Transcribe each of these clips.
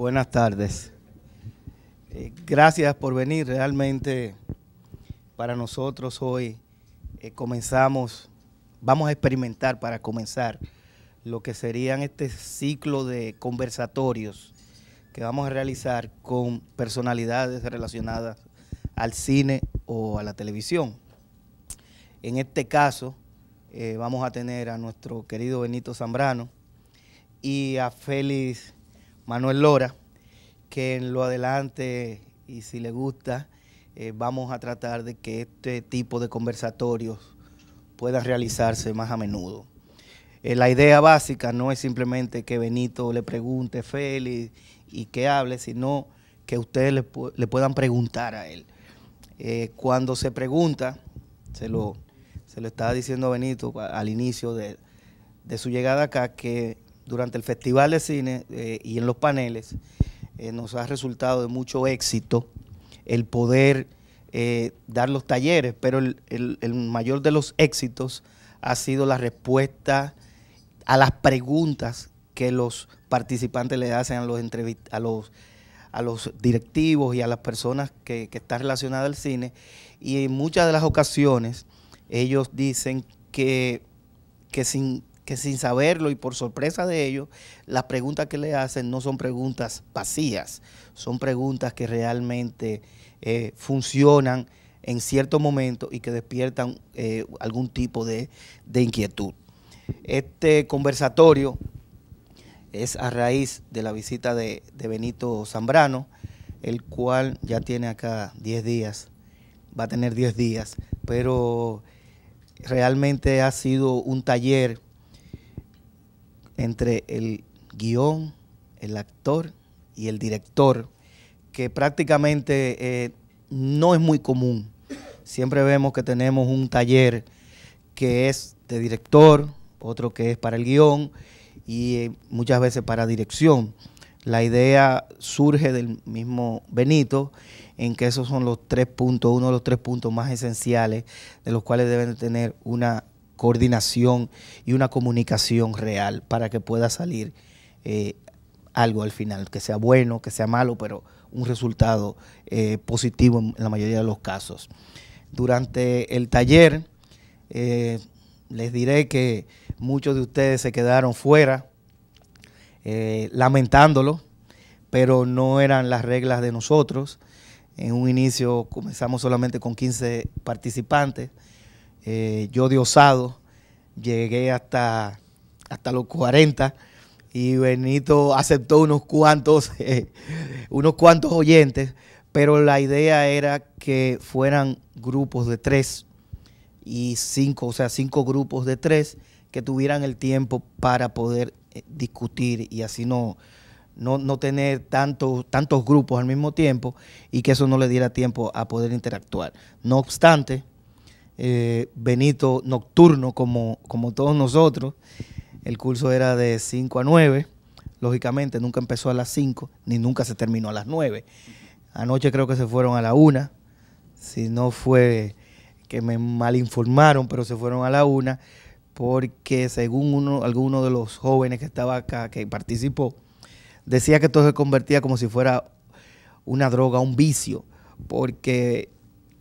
Buenas tardes. Gracias por venir. Realmente para nosotros hoy vamos a experimentar para comenzar lo que serían este ciclo de conversatorios que vamos a realizar con personalidades relacionadas al cine o a la televisión. En este caso vamos a tener a nuestro querido Benito Zambrano y a Félix Manuel Lora, que en lo adelante, y si le gusta, vamos a tratar de que este tipo de conversatorios puedan realizarse más a menudo. La idea básica no es simplemente que Benito le pregunte a Félix y que hable, sino que ustedes le puedan preguntar a él. Cuando se pregunta, se lo estaba diciendo a Benito al inicio de su llegada acá, que durante el Festival de Cine y en los paneles nos ha resultado de mucho éxito el poder dar los talleres, pero el mayor de los éxitos ha sido la respuesta a las preguntas que los participantes le hacen a los directivos y a las personas que están relacionadas al cine, y en muchas de las ocasiones ellos dicen que sin saberlo y por sorpresa de ellos, las preguntas que le hacen no son preguntas vacías, son preguntas que realmente funcionan en cierto momento y que despiertan algún tipo de inquietud. Este conversatorio es a raíz de la visita de Benito Zambrano, el cual ya tiene acá 10 días, va a tener 10 días, pero realmente ha sido un taller entre el guión, el actor y el director, que prácticamente no es muy común. Siempre vemos que tenemos un taller que es de director, otro que es para el guión y muchas veces para dirección. La idea surge del mismo Benito, en que esos son los 3 puntos, uno de los 3 puntos más esenciales, de los cuales deben de tener una coordinación y una comunicación real para que pueda salir algo al final, que sea bueno, que sea malo, pero un resultado positivo en la mayoría de los casos. Durante el taller les diré que muchos de ustedes se quedaron fuera lamentándolo, pero no eran las reglas de nosotros. En un inicio comenzamos solamente con 15 participantes. Yo de osado llegué hasta los 40 y Benito aceptó unos cuantos oyentes, pero la idea era que fueran grupos de 3 y 5, o sea, 5 grupos de 3 que tuvieran el tiempo para poder discutir y así no tener tantos grupos al mismo tiempo y que eso no le diera tiempo a poder interactuar. No obstante, Benito nocturno como todos nosotros, el curso era de 5 a 9, lógicamente nunca empezó a las 5 ni nunca se terminó a las 9. Anoche creo que se fueron a la 1, si no fue que me malinformaron, pero se fueron a la 1 porque según alguno de los jóvenes que estaba acá, que participó, decía que esto se convertía como si fuera una droga, un vicio, porque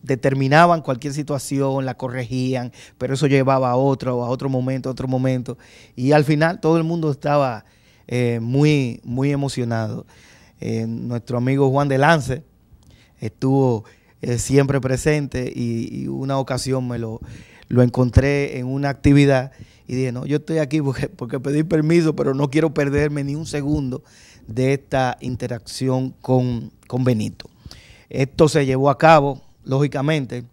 determinaban cualquier situación, la corregían, pero eso llevaba a otro momento, y al final todo el mundo estaba muy emocionado. Nuestro amigo Juan de Lance estuvo siempre presente y una ocasión me lo encontré en una actividad y dije, no, yo estoy aquí porque pedí permiso, pero no quiero perderme ni un segundo de esta interacción con Benito. Esto se llevó a cabo, lógicamente,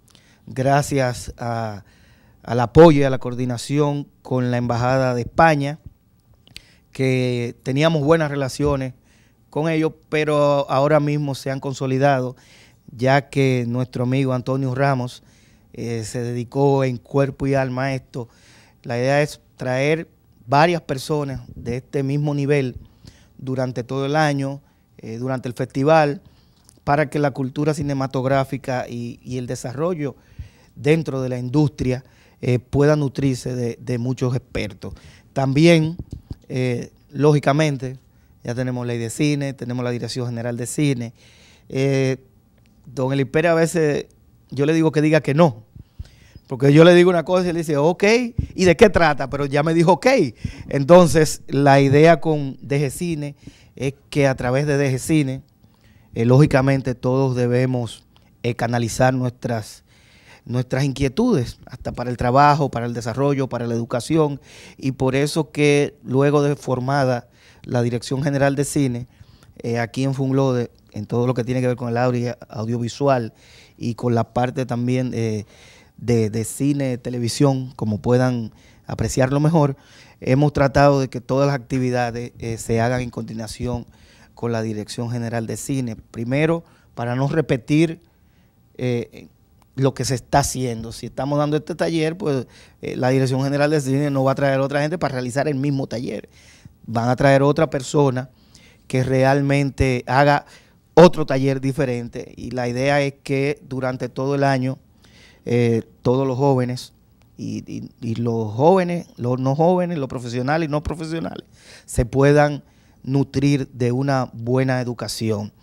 gracias al apoyo y a la coordinación con la Embajada de España, que teníamos buenas relaciones con ellos, pero ahora mismo se han consolidado, ya que nuestro amigo Antonio Ramos se dedicó en cuerpo y alma a esto. La idea es traer varias personas de este mismo nivel durante todo el año, durante el festival, para que la cultura cinematográfica y el desarrollo dentro de la industria pueda nutrirse de muchos expertos. También, lógicamente, ya tenemos ley de cine, tenemos la Dirección General de Cine. Don Eliperio a veces yo le digo que diga que no, porque yo le digo una cosa y él dice, ok, ¿y de qué trata? Pero ya me dijo ok. Entonces, la idea con DGCine es que a través de DGCine, lógicamente todos debemos canalizar nuestras inquietudes, hasta para el trabajo, para el desarrollo, para la educación, y por eso que luego de formada la Dirección General de Cine, aquí en Funglode, en todo lo que tiene que ver con el audiovisual y con la parte también de cine, televisión, como puedan apreciarlo mejor, hemos tratado de que todas las actividades se hagan en coordinación con la Dirección General de Cine. Primero, para no repetir lo que se está haciendo. Si estamos dando este taller, pues la Dirección General de Cine no va a traer a otra gente para realizar el mismo taller. Van a traer otra persona que realmente haga otro taller diferente, y la idea es que durante todo el año todos los jóvenes y los jóvenes, los no jóvenes, los profesionales y no profesionales se puedan nutrir de una buena educación.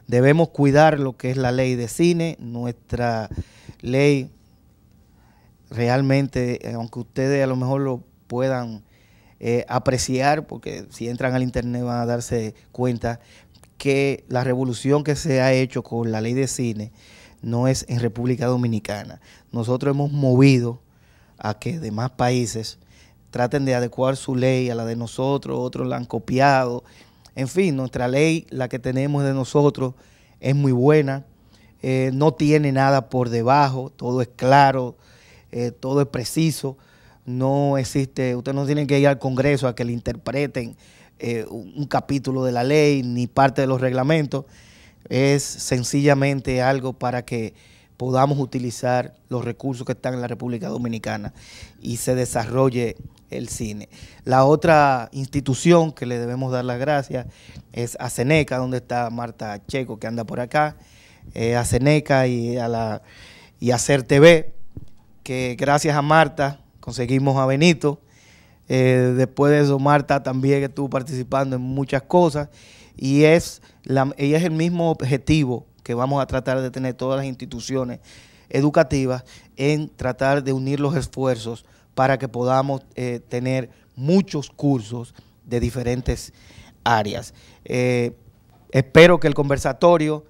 Debemos cuidar lo que es la ley de cine, nuestra ley realmente, aunque ustedes a lo mejor lo puedan apreciar, porque si entran al internet van a darse cuenta que la revolución que se ha hecho con la ley de cine no es en República Dominicana. Nosotros hemos movido a que demás países traten de adecuar su ley a la de nosotros, otros la han copiado. En fin, nuestra ley, la que tenemos de nosotros, es muy buena, no tiene nada por debajo, todo es claro, todo es preciso, no existe, usted no tiene que ir al Congreso a que le interpreten un capítulo de la ley ni parte de los reglamentos. Es sencillamente algo para que podamos utilizar los recursos que están en la República Dominicana y se desarrolle el cine. La otra institución que le debemos dar las gracias es a Ceneca, donde está Marta Checo, que anda por acá, a Ceneca y a Hacer TV, que gracias a Marta conseguimos a Benito. Después de eso, Marta también estuvo participando en muchas cosas, y ella es el mismo objetivo que vamos a tratar de tener todas las instituciones educativas, en tratar de unir los esfuerzos para que podamos tener muchos cursos de diferentes áreas. Espero que el conversatorio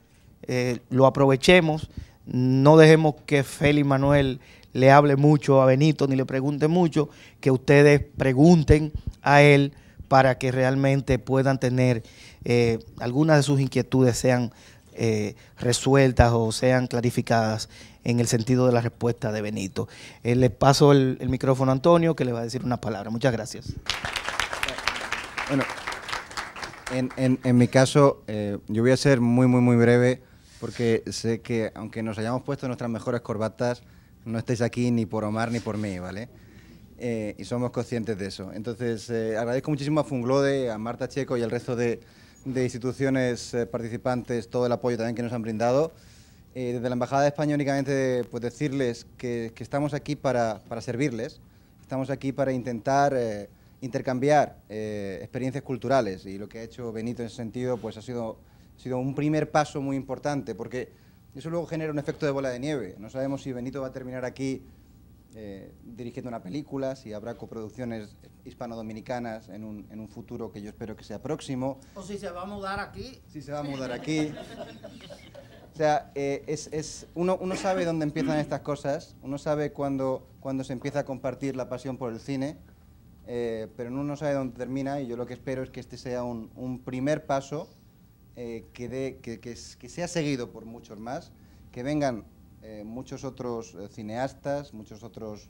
lo aprovechemos, no dejemos que Félix Manuel le hable mucho a Benito ni le pregunte mucho, que ustedes pregunten a él para que realmente puedan tener algunas de sus inquietudes sean resueltas o sean clarificadas en el sentido de la respuesta de Benito. Le paso el micrófono a Antonio, que le va a decir unas palabras. Muchas gracias. Bueno, en mi caso, yo voy a ser muy breve, porque sé que aunque nos hayamos puesto nuestras mejores corbatas, no estáis aquí ni por Omar ni por mí, ¿vale? Y somos conscientes de eso. Entonces, agradezco muchísimo a Funglode, a Marta Checo y al resto de instituciones participantes todo el apoyo también que nos han brindado. Desde la Embajada de España únicamente pues decirles que estamos aquí para servirles, estamos aquí para intentar intercambiar experiencias culturales, y lo que ha hecho Benito en ese sentido pues ha sido un primer paso muy importante, porque eso luego genera un efecto de bola de nieve. No sabemos si Benito va a terminar aquí dirigiendo una película, si habrá coproducciones hispano-dominicanas en un futuro que yo espero que sea próximo. O si se va a mudar aquí. Si se va a mudar aquí. O sea, uno sabe dónde empiezan estas cosas, uno sabe cuando se empieza a compartir la pasión por el cine, pero uno no sabe dónde termina, y yo lo que espero es que este sea un primer paso que sea seguido por muchos más, que vengan muchos otros cineastas, muchos otros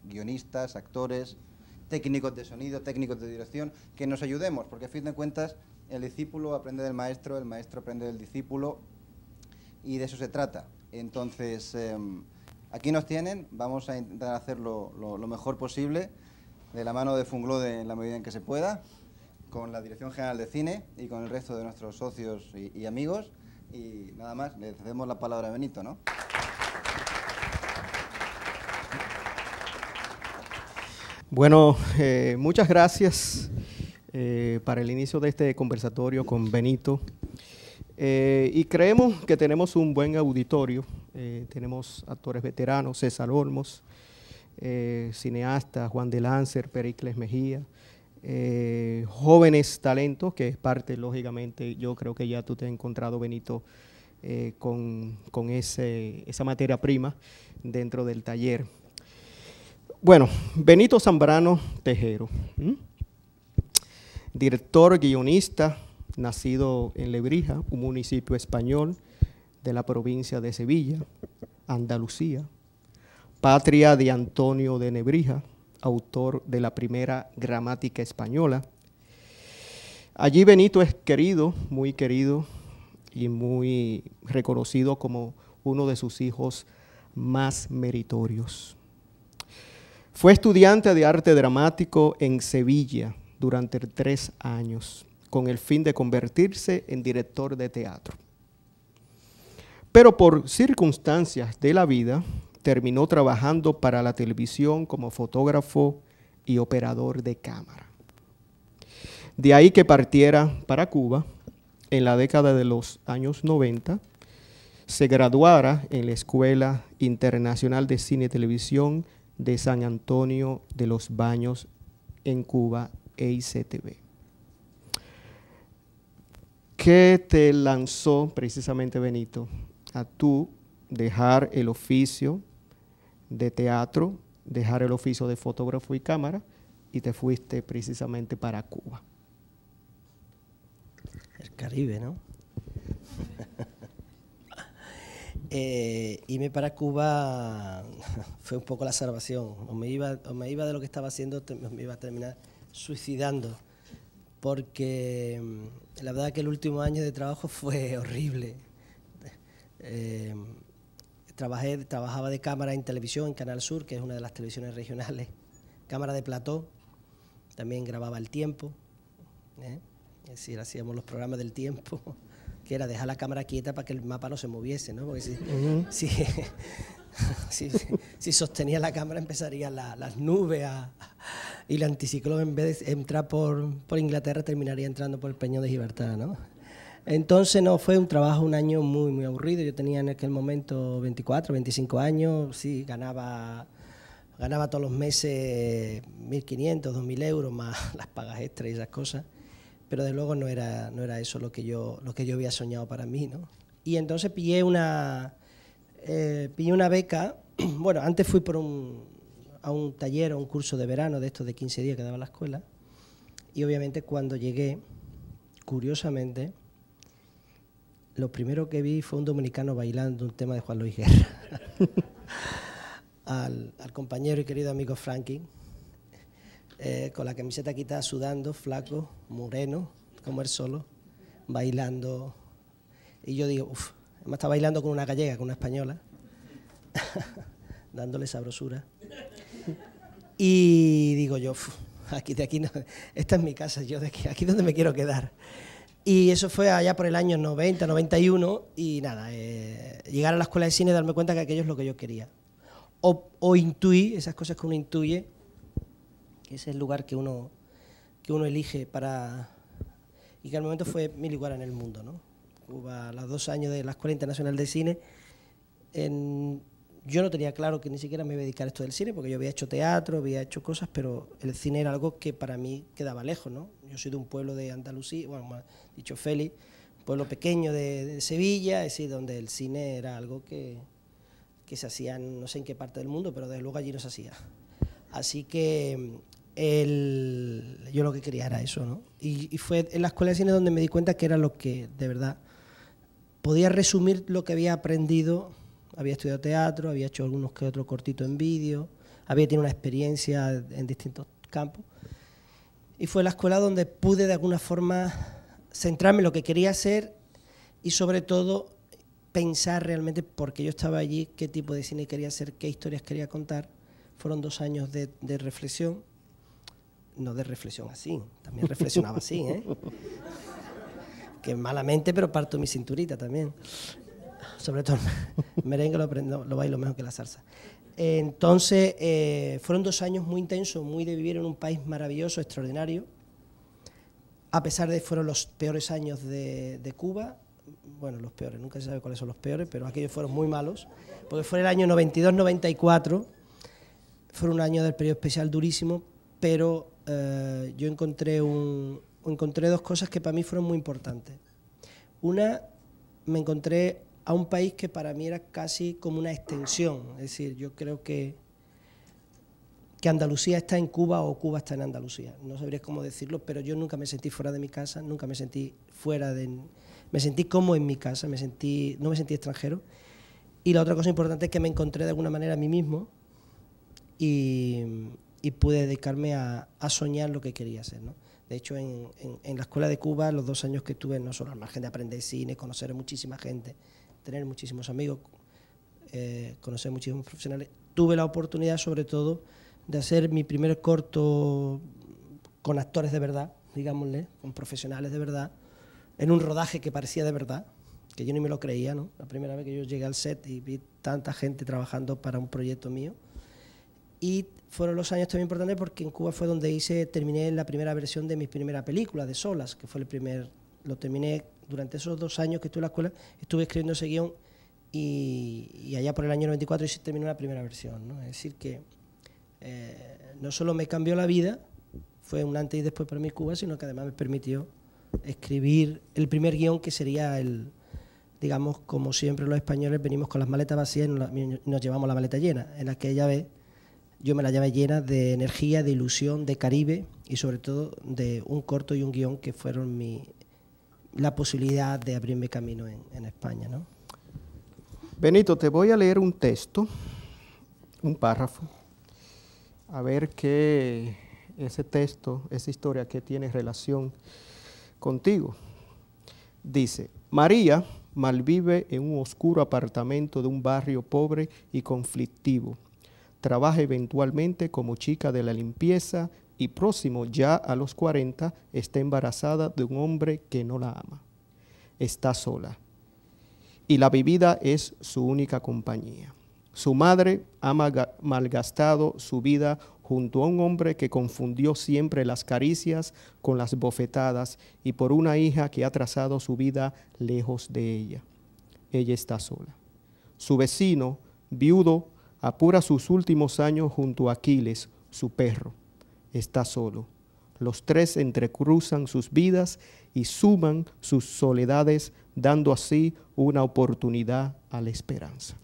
guionistas, actores, técnicos de sonido, técnicos de dirección, que nos ayudemos, porque a fin de cuentas el discípulo aprende del maestro, el maestro aprende del discípulo, y de eso se trata. Entonces, aquí nos tienen, vamos a intentar hacerlo lo mejor posible, de la mano de Funglode en la medida en que se pueda, con la Dirección General de Cine y con el resto de nuestros socios y amigos. Y nada más, le cedemos la palabra a Benito, ¿no? Bueno, muchas gracias. para el inicio de este conversatorio con Benito. Y creemos que tenemos un buen auditorio. Tenemos actores veteranos, César Olmos, cineastas, Juan de Lancer, Pericles Mejía, jóvenes talentos, que es parte, lógicamente, yo creo que ya tú te has encontrado, Benito, con esa materia prima dentro del taller. Bueno, Benito Zambrano Tejero, director, guionista, nacido en Lebrija, un municipio español de la provincia de Sevilla, Andalucía, patria de Antonio de Nebrija, autor de la primera gramática española. Allí Benito es querido y muy reconocido como uno de sus hijos más meritorios. Fue estudiante de arte dramático en Sevilla durante 3 años, con el fin de convertirse en director de teatro. Pero por circunstancias de la vida, terminó trabajando para la televisión como fotógrafo y operador de cámara. De ahí que partiera para Cuba en la década de los años 90, se graduara en la Escuela Internacional de Cine y Televisión de San Antonio de los Baños en Cuba, EICTV. ¿Qué te lanzó precisamente, Benito, a tú dejar el oficio de teatro, dejar el oficio de fotógrafo y cámara y te fuiste precisamente para Cuba? El Caribe, ¿no? Irme para Cuba fue un poco la salvación. O me iba de lo que estaba haciendo, me iba a terminar suicidando. Porque la verdad que el último año de trabajo fue horrible. Trabajaba de cámara en televisión, en Canal Sur, que es una de las televisiones regionales. Cámara de plató, también grababa El Tiempo. Es decir, hacíamos los programas del tiempo, que era dejar la cámara quieta para que el mapa no se moviese, ¿no? Porque si sostenía la cámara empezarían las nubes y el anticiclón, en vez de entrar por Inglaterra, terminaría entrando por el Peñón de Gibraltar, ¿no? Entonces no, fue un trabajo, un año muy, muy aburrido. Yo tenía en aquel momento 24, 25 años, sí, ganaba todos los meses 1.500, 2.000 euros, más las pagas extras y esas cosas. Pero de luego no era eso lo que yo había soñado para mí, ¿no? Y entonces pillé una beca. Bueno, antes fui a un taller, a un curso de verano de estos de 15 días que daba la escuela. Y obviamente cuando llegué, curiosamente, lo primero que vi fue un dominicano bailando un tema de Juan Luis Guerra. al compañero y querido amigo Frankie, con la camiseta quitada, sudando, flaco, moreno, como él solo, bailando. Y yo digo, uff, además está bailando con una gallega, con una española, dándole sabrosura. Y digo yo, de aquí no, esta es mi casa, yo aquí es donde me quiero quedar. Y eso fue allá por el año 90, 91, y nada, llegar a la escuela de cine y darme cuenta que aquello es lo que yo quería. O intuí, esas cosas que uno intuye, que ese es el lugar que uno elige para... Y que al momento fue mi lugar en el mundo, ¿no? Cuba, a los 2 años de la Escuela Internacional de Cine, yo no tenía claro que ni siquiera me iba a dedicar a esto del cine, porque yo había hecho teatro, había hecho cosas, pero el cine era algo que para mí quedaba lejos, ¿no? Yo soy de un pueblo de Andalucía, bueno, me ha dicho Félix, un pueblo pequeño de Sevilla, es decir, donde el cine era algo que se hacía no sé en qué parte del mundo, pero desde luego allí no se hacía. Así que yo lo que quería era eso, ¿no? Y fue en la escuela de cine donde me di cuenta que era lo que de verdad podía resumir lo que había aprendido. Había estudiado teatro, había hecho algunos que otros cortitos en vídeo, había tenido una experiencia en distintos campos. Y fue la escuela donde pude de alguna forma centrarme en lo que quería hacer y sobre todo pensar realmente por qué yo estaba allí, qué tipo de cine quería hacer, qué historias quería contar. Fueron 2 años de reflexión, no de reflexión así, también reflexionaba así, que malamente, pero parto mi cinturita también. Sobre todo el merengue lo bailo mejor que la salsa. Entonces, fueron 2 años muy intensos, muy de vivir en un país maravilloso, extraordinario, a pesar de que fueron los peores años de Cuba, bueno, los peores, nunca se sabe cuáles son los peores, pero aquellos fueron muy malos, porque fue el año 92-94, fue un año del periodo especial durísimo, pero yo encontré dos cosas que para mí fueron muy importantes. Una, me encontré a un país que para mí era casi como una extensión, es decir, yo creo que Andalucía está en Cuba o Cuba está en Andalucía, no sabría cómo decirlo, pero yo nunca me sentí fuera de mi casa, nunca me sentí me sentí como en mi casa, no me sentí extranjero. Y la otra cosa importante es que me encontré de alguna manera a mí mismo y pude dedicarme a soñar lo que quería hacer, ¿no? De hecho, en la escuela de Cuba, los 2 años que estuve, no solo al margen de aprender cine, conocer a muchísima gente, tener muchísimos amigos, conocer muchísimos profesionales, tuve la oportunidad sobre todo de hacer mi primer corto con actores de verdad, digámosle, con profesionales de verdad, en un rodaje que parecía de verdad, que yo ni me lo creía, ¿no? La primera vez que yo llegué al set y vi tanta gente trabajando para un proyecto mío. Y fueron los años también importantes porque en Cuba fue donde terminé la primera versión de mi primera película, de Solas, que fue lo terminé durante esos 2 años que estuve en la escuela, estuve escribiendo ese guión y allá por el año 94 se terminó la primera versión, ¿no? Es decir que no solo me cambió la vida, fue un antes y después para mí Cuba, sino que además me permitió escribir el primer guión que sería digamos, como siempre los españoles venimos con las maletas vacías y nos llevamos la maleta llena. En aquella vez yo me la llevé llena de energía, de ilusión, de Caribe y sobre todo de un corto y un guión que fueron la posibilidad de abrirme camino en España, ¿no? Benito, te voy a leer un texto, un párrafo, a ver qué ese texto, esa historia, qué tiene relación contigo. Dice: María malvive en un oscuro apartamento de un barrio pobre y conflictivo. Trabaja eventualmente como chica de la limpieza y próximo ya a los 40 está embarazada de un hombre que no la ama. Está sola y la bebida es su única compañía. Su madre ha malgastado su vida junto a un hombre que confundió siempre las caricias con las bofetadas y por una hija que ha trazado su vida lejos de ella. Ella está sola. Su vecino, viudo, apura sus últimos años junto a Aquiles, su perro. Está solo. Los 3 entrecruzan sus vidas y suman sus soledades, dando así una oportunidad a la esperanza.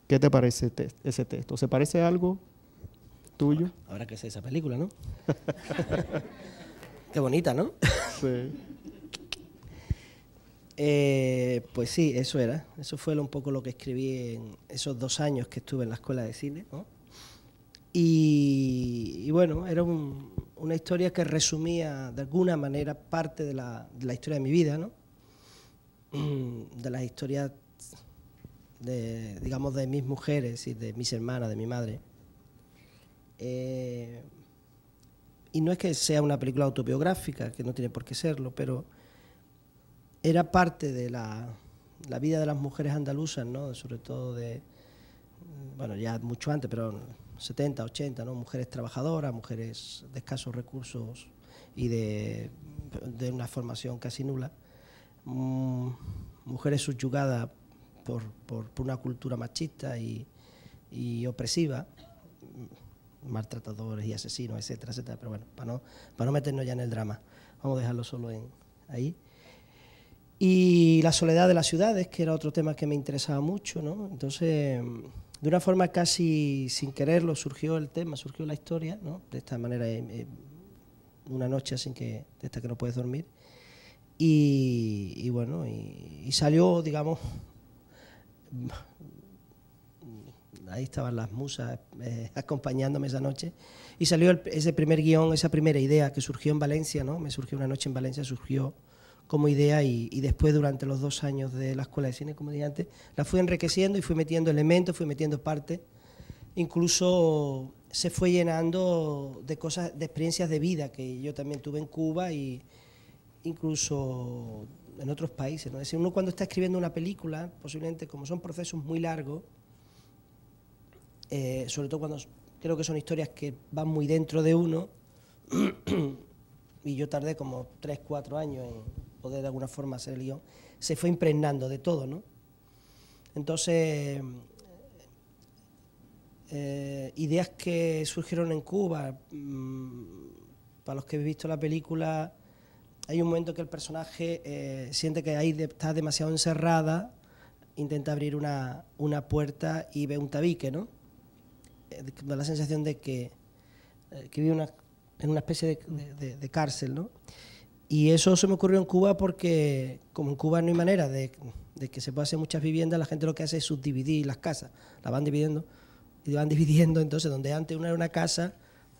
¿Qué te parece ese texto? ¿Se parece a algo tuyo? Habrá que hacer esa película, ¿no? Qué bonita, ¿no? Sí. Pues sí, eso era. Eso fue un poco lo que escribí en esos 2 años que estuve en la escuela de cine, ¿no? Y bueno, era una historia que resumía de alguna manera parte de la historia de mi vida, ¿no? De las historias digamos, de mis mujeres y de mis hermanas, de mi madre. Y no es que sea una película autobiográfica, que no tiene por qué serlo, pero era parte de la vida de las mujeres andaluzas, ¿no? Sobre todo bueno, ya mucho antes, pero 70, 80, ¿no? Mujeres trabajadoras, mujeres de escasos recursos y de una formación casi nula, mujeres subyugadas por una cultura machista y opresiva, maltratadores y asesinos, etcétera, etcétera. Pero bueno, para no meternos ya en el drama, vamos a dejarlo solo ahí. Y la soledad de las ciudades, que era otro tema que me interesaba mucho, ¿no? Entonces, de una forma casi sin quererlo, surgió la historia, ¿no? De esta manera, una noche de esta que no puedes dormir. Y bueno, y salió, digamos, ahí estaban las musas acompañándome esa noche, y salió ese primer guión, esa primera idea que surgió en Valencia, ¿no? Me surgió una noche en Valencia, surgió como idea y después durante los 2 años de la escuela de cine, como dije antes, la fui enriqueciendo y fui metiendo elementos, fui metiendo partes, incluso se fue llenando de cosas, de experiencias de vida que yo también tuve en Cuba y incluso en otros países, ¿no? Es decir, uno cuando está escribiendo una película, posiblemente como son procesos muy largos, sobre todo cuando creo que son historias que van muy dentro de uno, y yo tardé como 3, 4 años en poder de alguna forma hacer el guión, se fue impregnando de todo, ¿no? Entonces, ideas que surgieron en Cuba, para los que habéis visto la película, hay un momento que el personaje siente que ahí está demasiado encerrada, intenta abrir una puerta y ve un tabique, ¿no? Da la sensación de que vive en una especie de cárcel, ¿no? Y eso se me ocurrió en Cuba porque, como en Cuba no hay manera de que se pueda hacer muchas viviendas, la gente lo que hace es subdividir las casas, la van dividiendo, entonces donde antes una era una casa,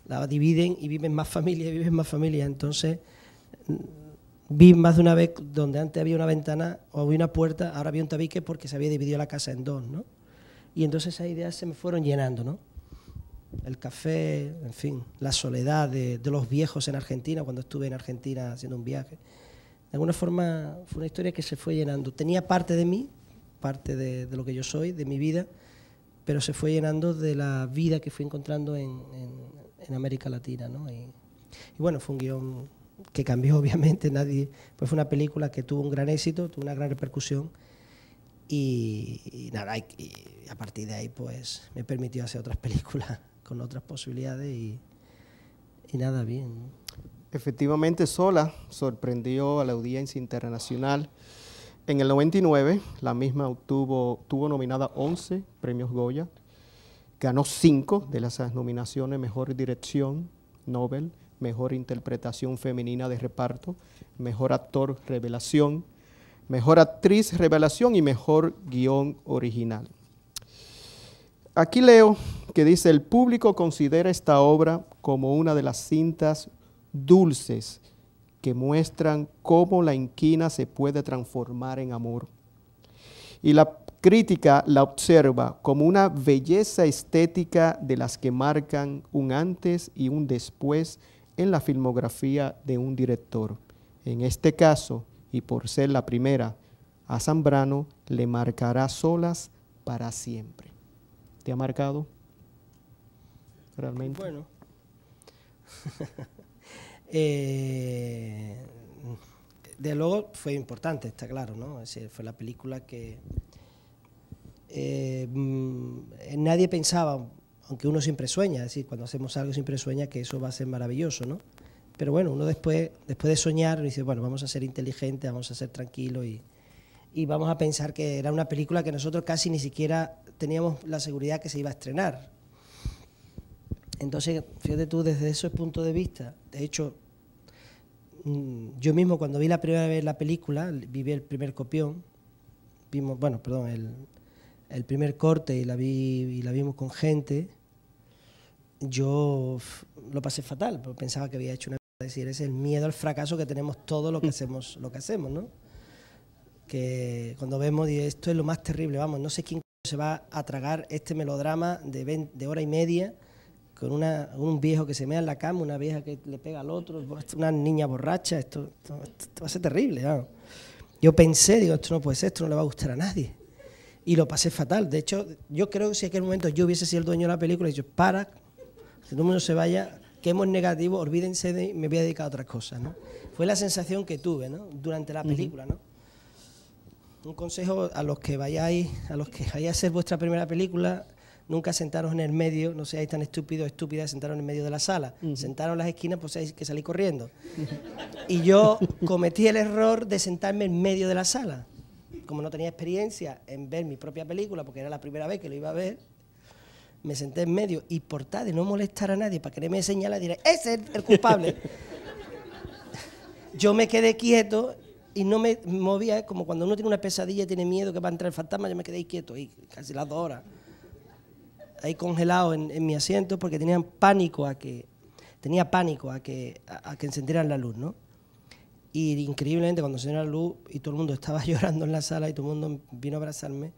la dividen y viven más familias, entonces vi más de una vez donde antes había una ventana o había una puerta, ahora había un tabique porque se había dividido la casa en dos, ¿no? Y entonces esas ideas se me fueron llenando, ¿no? El café, en fin, la soledad de los viejos en Argentina, cuando estuve en Argentina haciendo un viaje. De alguna forma fue una historia que se fue llenando. Tenía parte de mí, parte de lo que yo soy, de mi vida, pero se fue llenando de la vida que fui encontrando en América Latina, ¿no? Y bueno, fue un guión que cambió, obviamente, pues fue una película que tuvo un gran éxito, tuvo una gran repercusión, y nada, y a partir de ahí pues me permitió hacer otras películas con otras posibilidades y nada, bien. Efectivamente, Sola sorprendió a la audiencia internacional. En el 99, la misma tuvo nominada 11 premios Goya, ganó 5 de las nominaciones: Mejor Dirección Nobel, Mejor Interpretación Femenina de Reparto, Mejor Actor Revelación, Mejor Actriz Revelación y Mejor Guión Original. Aquí leo que dice: el público considera esta obra como una de las cintas dulces que muestran cómo la inquina se puede transformar en amor. Y la crítica la observa como una belleza estética de las que marcan un antes y un después en la filmografía de un director. En este caso, y por ser la primera, a Zambrano le marcará Solas para siempre. ¿Te ha marcado realmente? Bueno, de luego fue importante, está claro, ¿no? Es decir, fue la película que nadie pensaba, aunque uno siempre sueña, es decir, cuando hacemos algo siempre sueña que eso va a ser maravilloso, ¿no? Pero bueno, uno después de soñar dice, bueno, vamos a ser inteligentes, vamos a ser tranquilos y vamos a pensar que era una película que nosotros casi ni siquiera teníamos la seguridad que se iba a estrenar. Entonces, fíjate tú, desde ese punto de vista, de hecho, yo mismo cuando vi la primera vez la película, vi el primer copión, vimos, bueno, perdón, el primer corte y la vimos con gente, yo lo pasé fatal, porque pensaba que había hecho una... Es decir, es el miedo al fracaso que tenemos todo lo que hacemos, ¿no? Que cuando vemos, esto es lo más terrible, vamos, no sé quién se va a tragar este melodrama de hora y media, con un viejo que se mea en la cama, una vieja que le pega al otro, una niña borracha, esto va a ser terrible, ¿no? Yo pensé, digo, esto no puede ser, esto no le va a gustar a nadie. Y lo pasé fatal. De hecho, yo creo que si en aquel momento yo hubiese sido el dueño de la película, he dicho, para, que todo el mundo se vaya, quemos negativo, olvídense de me voy a dedicar a otras cosas, ¿no? Fue la sensación que tuve, ¿no? Durante la película, ¿no? Un consejo a los que vayáis a hacer vuestra primera película: nunca sentaros en el medio, no seáis tan estúpidos o estúpidas, sentaros en el medio de la sala. Sentaros en las esquinas, pues hay que salir corriendo. Y yo cometí el error de sentarme en medio de la sala. Como no tenía experiencia en ver mi propia película, porque era la primera vez que lo iba a ver, me senté en medio y por tal de no molestar a nadie, para que no me señale, diré, ese es el culpable. Yo me quedé quieto y no me movía, como cuando uno tiene una pesadilla y tiene miedo que va a entrar el fantasma, yo me quedé ahí quieto, ahí, casi las 2 horas. Ahí congelado en mi asiento porque tenía pánico a que encendieran la luz, ¿no? Y increíblemente cuando se dio la luz y todo el mundo estaba llorando en la sala y todo el mundo vino a abrazarme,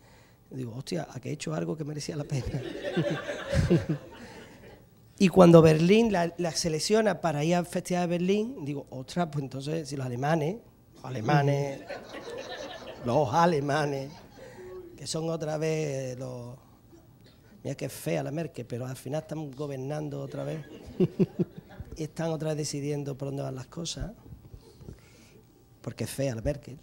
digo, hostia, ¿a que he hecho algo que merecía la pena? Y cuando Berlín la selecciona para ir al Festival de Berlín, digo, ostras, pues entonces si los alemanes, que son otra vez los... Mira que fea la Merkel, pero al final están gobernando otra vez. están otra vez decidiendo por dónde van las cosas, porque es fea la Merkel.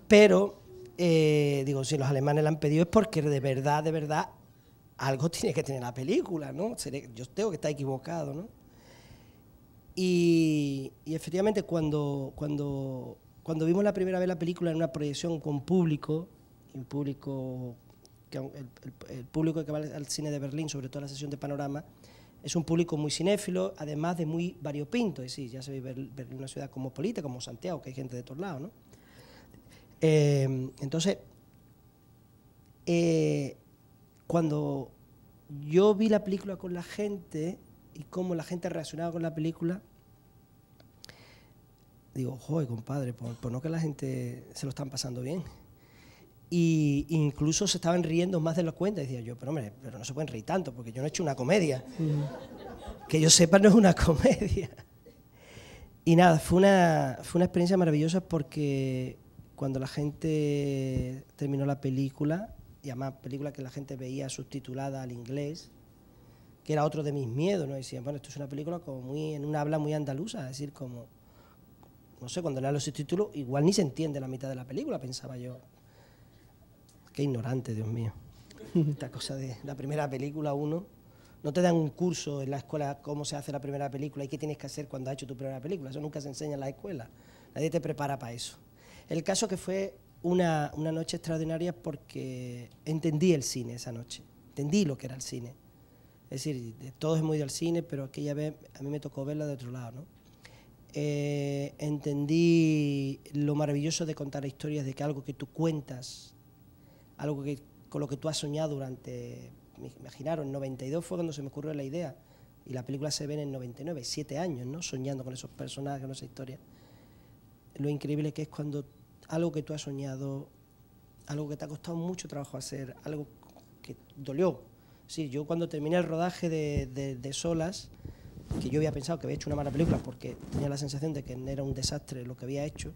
Pero, digo, si los alemanes la han pedido es porque de verdad, algo tiene que tener la película, ¿no? Yo tengo que estar equivocado, ¿no? Y efectivamente cuando vimos la primera vez la película en una proyección con público, el público que va al cine de Berlín, sobre todo la sesión de Panorama, es un público muy cinéfilo, además de muy variopinto, es decir, ya se ve Berlín una ciudad cosmopolita, como Santiago, que hay gente de todos lados, ¿no? Entonces, cuando yo vi la película con la gente y cómo la gente reaccionaba con la película, digo, joder, compadre, pues no que la gente se lo están pasando bien. Y incluso se estaban riendo más de la cuenta. Decía yo, pero hombre, pero no se pueden reír tanto, porque yo no he hecho una comedia. Que yo sepa, no es una comedia. Y nada, fue una experiencia maravillosa porque cuando la gente terminó la película, y además película que la gente veía subtitulada al inglés, que era otro de mis miedos, ¿no? Decían, bueno, esto es una película como muy, en una habla muy andaluza, es decir, como, no sé, cuando leas los subtítulos, igual ni se entiende la mitad de la película, pensaba yo. Qué ignorante, Dios mío. Esta cosa de la primera película, uno, no te dan un curso en la escuela cómo se hace la primera película y qué tienes que hacer cuando has hecho tu primera película, eso nunca se enseña en la escuela, nadie te prepara para eso. El caso que fue una noche extraordinaria porque entendí el cine esa noche, entendí lo que era el cine. Es decir, todos hemos ido al cine, pero aquella vez a mí me tocó verla de otro lado, ¿no? Entendí lo maravilloso de contar historias, de que algo que tú cuentas, algo con lo que tú has soñado durante, imaginaros, en 92 fue cuando se me ocurrió la idea, y la película se ve en el 99, 7 años, ¿no? Soñando con esos personajes, con esa historia. Lo increíble que es cuando algo que tú has soñado, algo que te ha costado mucho trabajo hacer, algo que dolió. Sí, yo cuando terminé el rodaje de Solas, que yo había pensado que había hecho una mala película porque tenía la sensación de que era un desastre lo que había hecho,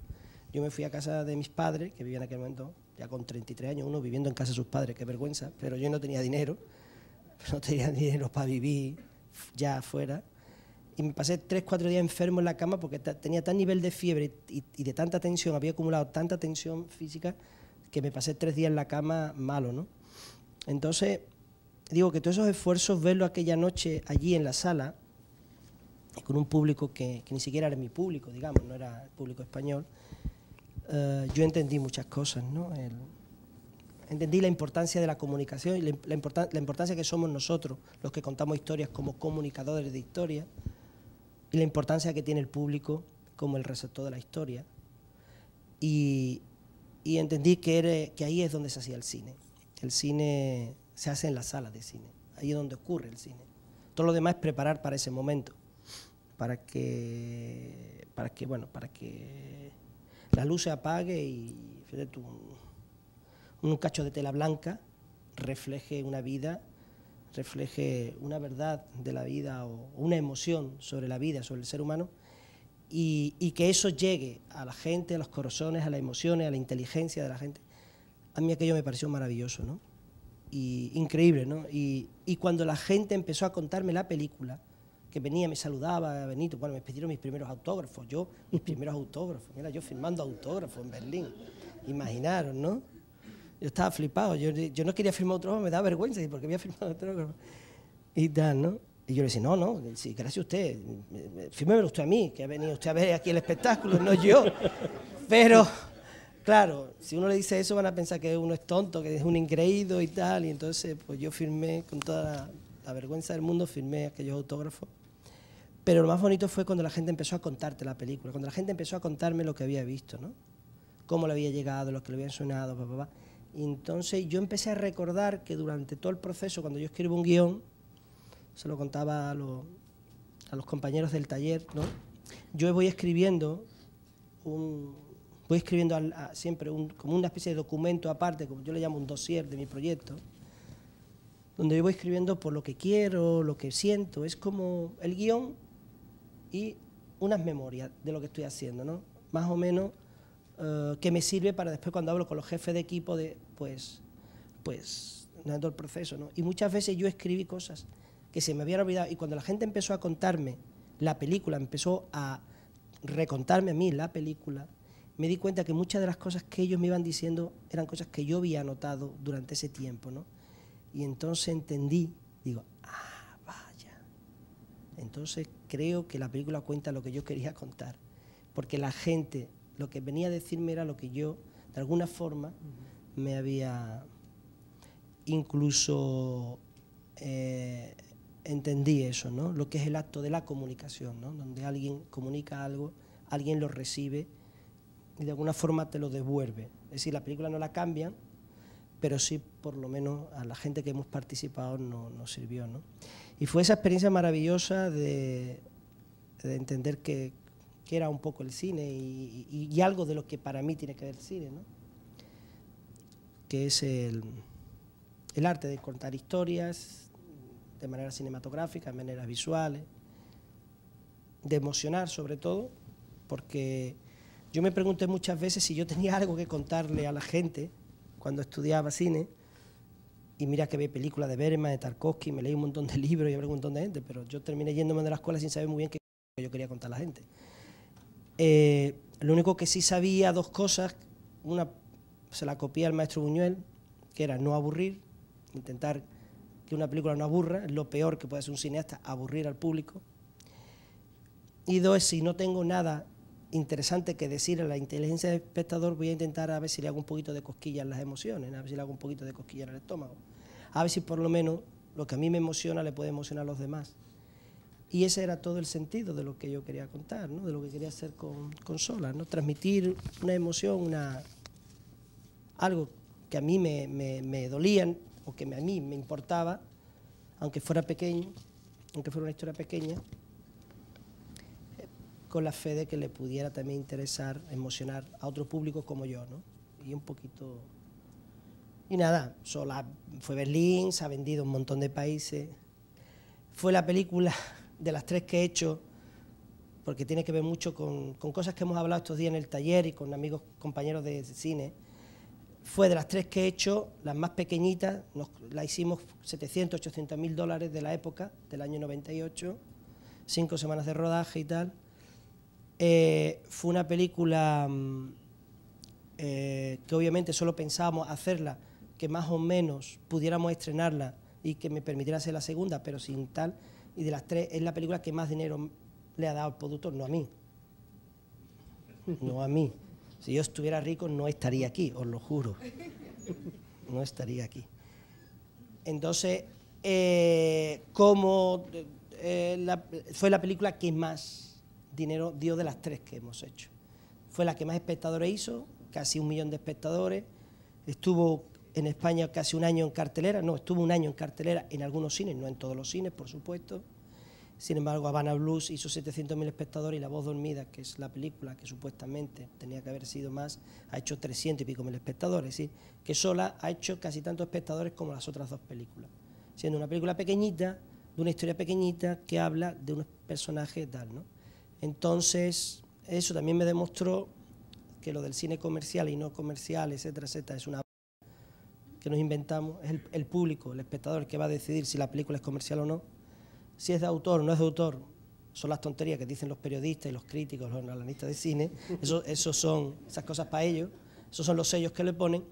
yo me fui a casa de mis padres, que vivían en aquel momento, ya con 33 años, uno viviendo en casa de sus padres, qué vergüenza, pero yo no tenía dinero para vivir ya afuera, y me pasé 3 o 4 días enfermo en la cama porque tenía tan nivel de fiebre y de tanta tensión, había acumulado tanta tensión física, que me pasé 3 días en la cama malo, ¿no? Entonces, digo que todos esos esfuerzos, verlo aquella noche allí en la sala, con un público que ni siquiera era mi público, digamos, no era el público español, yo entendí muchas cosas, ¿no? Entendí la importancia de la comunicación y la importancia que somos nosotros, los que contamos historias como comunicadores de historia, y la importancia que tiene el público como el receptor de la historia. Y entendí que ahí es donde se hacía el cine. El cine se hace en las salas de cine, ahí es donde ocurre el cine. Todo lo demás es preparar para ese momento, para que la luz se apague y fíjate, un cacho de tela blanca refleje una vida, refleje una verdad de la vida o una emoción sobre la vida, sobre el ser humano, y que eso llegue a la gente, a los corazones, a las emociones, a la inteligencia de la gente. A mí aquello me pareció maravilloso, ¿no? Y increíble, ¿no? Y cuando la gente empezó a contarme la película, que venía, me saludaba, Benito, bueno, me pidieron mis primeros autógrafos, mis primeros autógrafos, mira, yo firmando autógrafos en Berlín, imaginaros, ¿no? Yo estaba flipado, yo no quería firmar autógrafos, me daba vergüenza, porque había firmado autógrafos y tal, ¿no? Y yo le decía, no, sí, gracias a usted, fírmemelo usted a mí, que ha venido usted a ver aquí el espectáculo, no yo. Pero, claro, si uno le dice eso van a pensar que uno es tonto, que es un ingreído y tal, y entonces pues yo firmé con toda la vergüenza del mundo, firmé aquellos autógrafos. Pero lo más bonito fue cuando la gente empezó a contarte la película, cuando la gente empezó a contarme lo que había visto, ¿no? Cómo le había llegado, lo que le habían sonado, papá. Y entonces yo empecé a recordar que durante todo el proceso, cuando yo escribo un guión, se lo contaba a los compañeros del taller, ¿no? Yo voy escribiendo siempre como una especie de documento aparte, como yo le llamo un dossier de mi proyecto, donde yo voy escribiendo por lo que quiero, lo que siento, es como el guión y unas memorias de lo que estoy haciendo, ¿no? Más o menos que me sirve para después cuando hablo con los jefes de equipo de, pues, dando el proceso, ¿no? Y muchas veces yo escribí cosas que se me habían olvidado. Y cuando la gente empezó a contarme la película, empezó a recontarme a mí la película, me di cuenta que muchas de las cosas que ellos me iban diciendo eran cosas que yo había notado durante ese tiempo, ¿no? Y entonces entendí, digo, ah, vaya. Entonces creo que la película cuenta lo que yo quería contar, porque la gente lo que venía a decirme era lo que yo, de alguna forma, me había incluso entendí eso, ¿no? Lo que es el acto de la comunicación, ¿no? Donde alguien comunica algo, alguien lo recibe y de alguna forma te lo devuelve. Es decir, la película no la cambian, pero sí, por lo menos, a la gente que hemos participado nos sirvió, ¿no? Y fue esa experiencia maravillosa de entender que era un poco el cine y algo de lo que para mí tiene que ver el cine, ¿no? Que es el arte de contar historias de manera cinematográfica, de maneras visuales, de emocionar sobre todo, porque yo me pregunté muchas veces si yo tenía algo que contarle a la gente cuando estudiaba cine, y mira que ve películas de Bergman, de Tarkovsky, me leí un montón de libros y hablé con un montón de gente, pero yo terminé yéndome de la escuela sin saber muy bien qué yo quería contar a la gente. Lo único que sí sabía, dos cosas, una se la copié al maestro Buñuel, que era no aburrir, intentar que una película no aburra, es lo peor que puede hacer un cineasta, aburrir al público. Y dos, si no tengo nada interesante que decir a la inteligencia del espectador, voy a intentar a ver si le hago un poquito de cosquillas en las emociones, a ver si le hago un poquito de cosquillas en el estómago, a ver si por lo menos lo que a mí me emociona le puede emocionar a los demás. Y ese era todo el sentido de lo que yo quería contar, ¿no? De lo que quería hacer con Solas, ¿no? Transmitir una emoción, algo que a mí me dolían o que a mí me importaba, aunque fuera pequeño, aunque fuera una historia pequeña, con la fe de que le pudiera también interesar, emocionar a otros públicos como yo, ¿no? Y un poquito... Y nada, Solas fue Berlín, se ha vendido en un montón de países. Fue la película de las tres que he hecho, porque tiene que ver mucho con cosas que hemos hablado estos días en el taller y con amigos, compañeros de cine. Fue de las tres que he hecho, las más pequeñitas, la hicimos 700, 800 mil dólares de la época, del año 98, 5 semanas de rodaje y tal. Fue una película que obviamente solo pensábamos hacerla, que más o menos pudiéramos estrenarla y que me permitiera hacer la segunda, pero sin tal. Y de las tres es la película que más dinero le ha dado al productor, no a mí. No a mí. Si yo estuviera rico no estaría aquí, os lo juro. No estaría aquí. Entonces, fue la película que más dinero dio de las tres que hemos hecho. Fue la que más espectadores hizo, casi 1 millón de espectadores. Estuvo en España casi un año en cartelera, no, estuvo un año en cartelera en algunos cines, no en todos los cines, por supuesto. Sin embargo, Havana Blues hizo 700.000 espectadores y La voz dormida, que es la película que supuestamente tenía que haber sido más, ha hecho 300 y pico mil espectadores. ¿Sí? Que Solas ha hecho casi tantos espectadores como las otras dos películas. Siendo una película pequeñita, de una historia pequeñita, que habla de unos personajes tal, ¿no? Entonces, eso también me demostró que lo del cine comercial y no comercial, etcétera, etcétera, es una que nos inventamos, es el público, el espectador, el que va a decidir si la película es comercial o no. Si es de autor o no es de autor, son las tonterías que dicen los periodistas y los críticos, los analistas de cine, esas cosas para ellos, esos son los sellos que le ponen,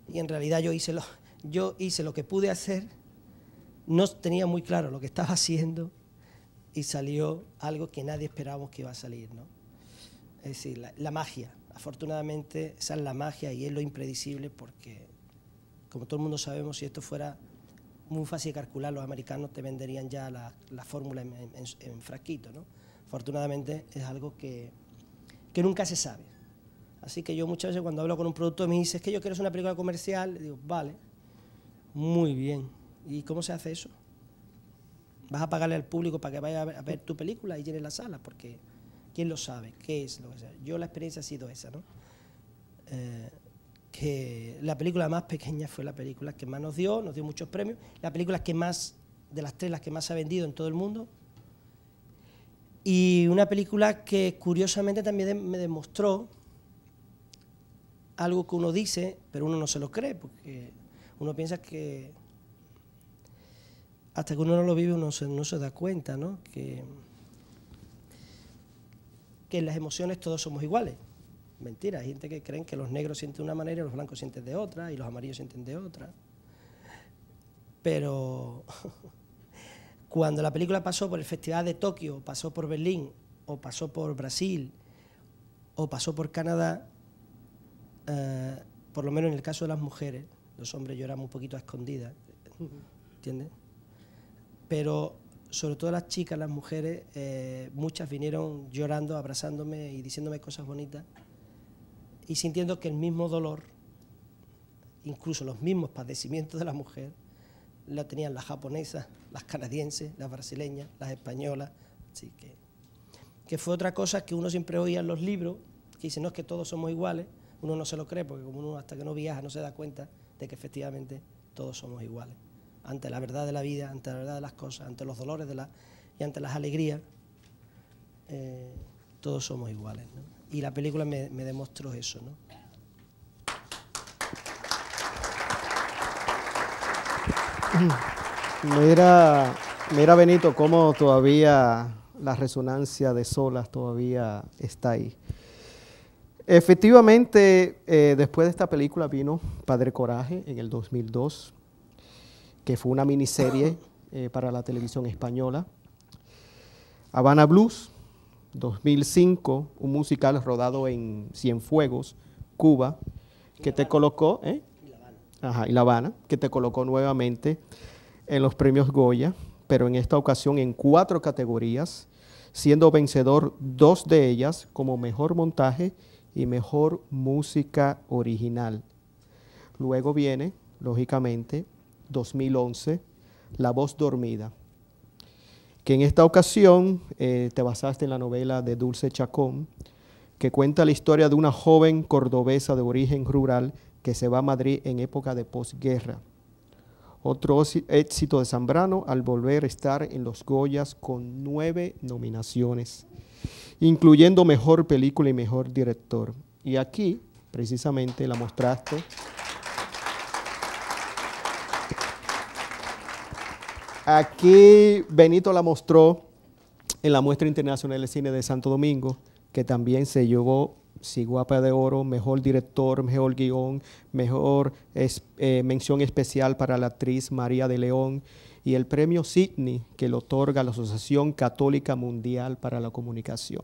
y en realidad yo hice lo que pude hacer, no tenía muy claro lo que estaba haciendo, y salió algo que nadie esperábamos que iba a salir, ¿no? Es decir, la magia, afortunadamente esa es la magia y es lo impredecible, porque como todo el mundo sabemos, si esto fuera muy fácil de calcular, los americanos te venderían ya la fórmula en frasquito, ¿no? Afortunadamente es algo que nunca se sabe. Así que yo muchas veces cuando hablo con un productor me dice, es que yo quiero hacer una película comercial, le digo, vale, muy bien. ¿Y cómo se hace eso? ¿Vas a pagarle al público para que vaya a ver tu película y llene la sala? Porque ¿quién lo sabe? ¿Qué es lo que sea? Yo la experiencia ha sido esa, ¿no? Que la película más pequeña fue la película que más nos dio muchos premios, la película que más, de las tres, las que más se ha vendido en todo el mundo, y una película que curiosamente también me demostró algo que uno dice, pero uno no se lo cree, porque uno piensa que hasta que uno no lo vive no se da cuenta, ¿no? Que en las emociones todos somos iguales. Mentira, hay gente que creen que los negros sienten de una manera y los blancos sienten de otra y los amarillos sienten de otra. Pero cuando la película pasó por el Festival de Tokio, pasó por Berlín, o pasó por Brasil, o pasó por Canadá, por lo menos en el caso de las mujeres, los hombres lloramos un poquito a escondidas, ¿entiendes? Pero sobre todo las chicas, las mujeres, muchas vinieron llorando, abrazándome y diciéndome cosas bonitas y sintiendo que el mismo dolor, incluso los mismos padecimientos de la mujer, lo tenían las japonesas, las canadienses, las brasileñas, las españolas. Así que fue otra cosa que uno siempre oía en los libros, que dicen, no, es que todos somos iguales. Uno no se lo cree, porque como uno hasta que no viaja no se da cuenta de que efectivamente todos somos iguales. Ante la verdad de la vida, ante la verdad de las cosas, ante los dolores y ante las alegrías, todos somos iguales, ¿no? Y la película me demostró eso, ¿no? Mira Benito, cómo todavía la resonancia de Solas todavía está ahí. Efectivamente, después de esta película vino Padre Coraje en el 2002, que fue una miniserie para la televisión española. Habana Blues, 2005, un musical rodado en Cienfuegos, Cuba, que te colocó, y La Habana, que te colocó nuevamente en los premios Goya, pero en esta ocasión en 4 categorías, siendo vencedor 2 de ellas como mejor montaje y mejor música original. Luego viene, lógicamente, 2011, La Voz Dormida, que en esta ocasión te basaste en la novela de Dulce Chacón, que cuenta la historia de una joven cordobesa de origen rural que se va a Madrid en época de posguerra. Otro éxito de Zambrano al volver a estar en los Goyas con 9 nominaciones, incluyendo Mejor Película y Mejor Director. Y aquí, precisamente, la mostraste. Aquí Benito la mostró en la Muestra Internacional de Cine de Santo Domingo, que también se llevó Ciguapa de Oro, Mejor Director, Mejor Guión, Mejor Mención Especial para la actriz María de León y el Premio Sidney, que lo otorga la Asociación Católica Mundial para la Comunicación.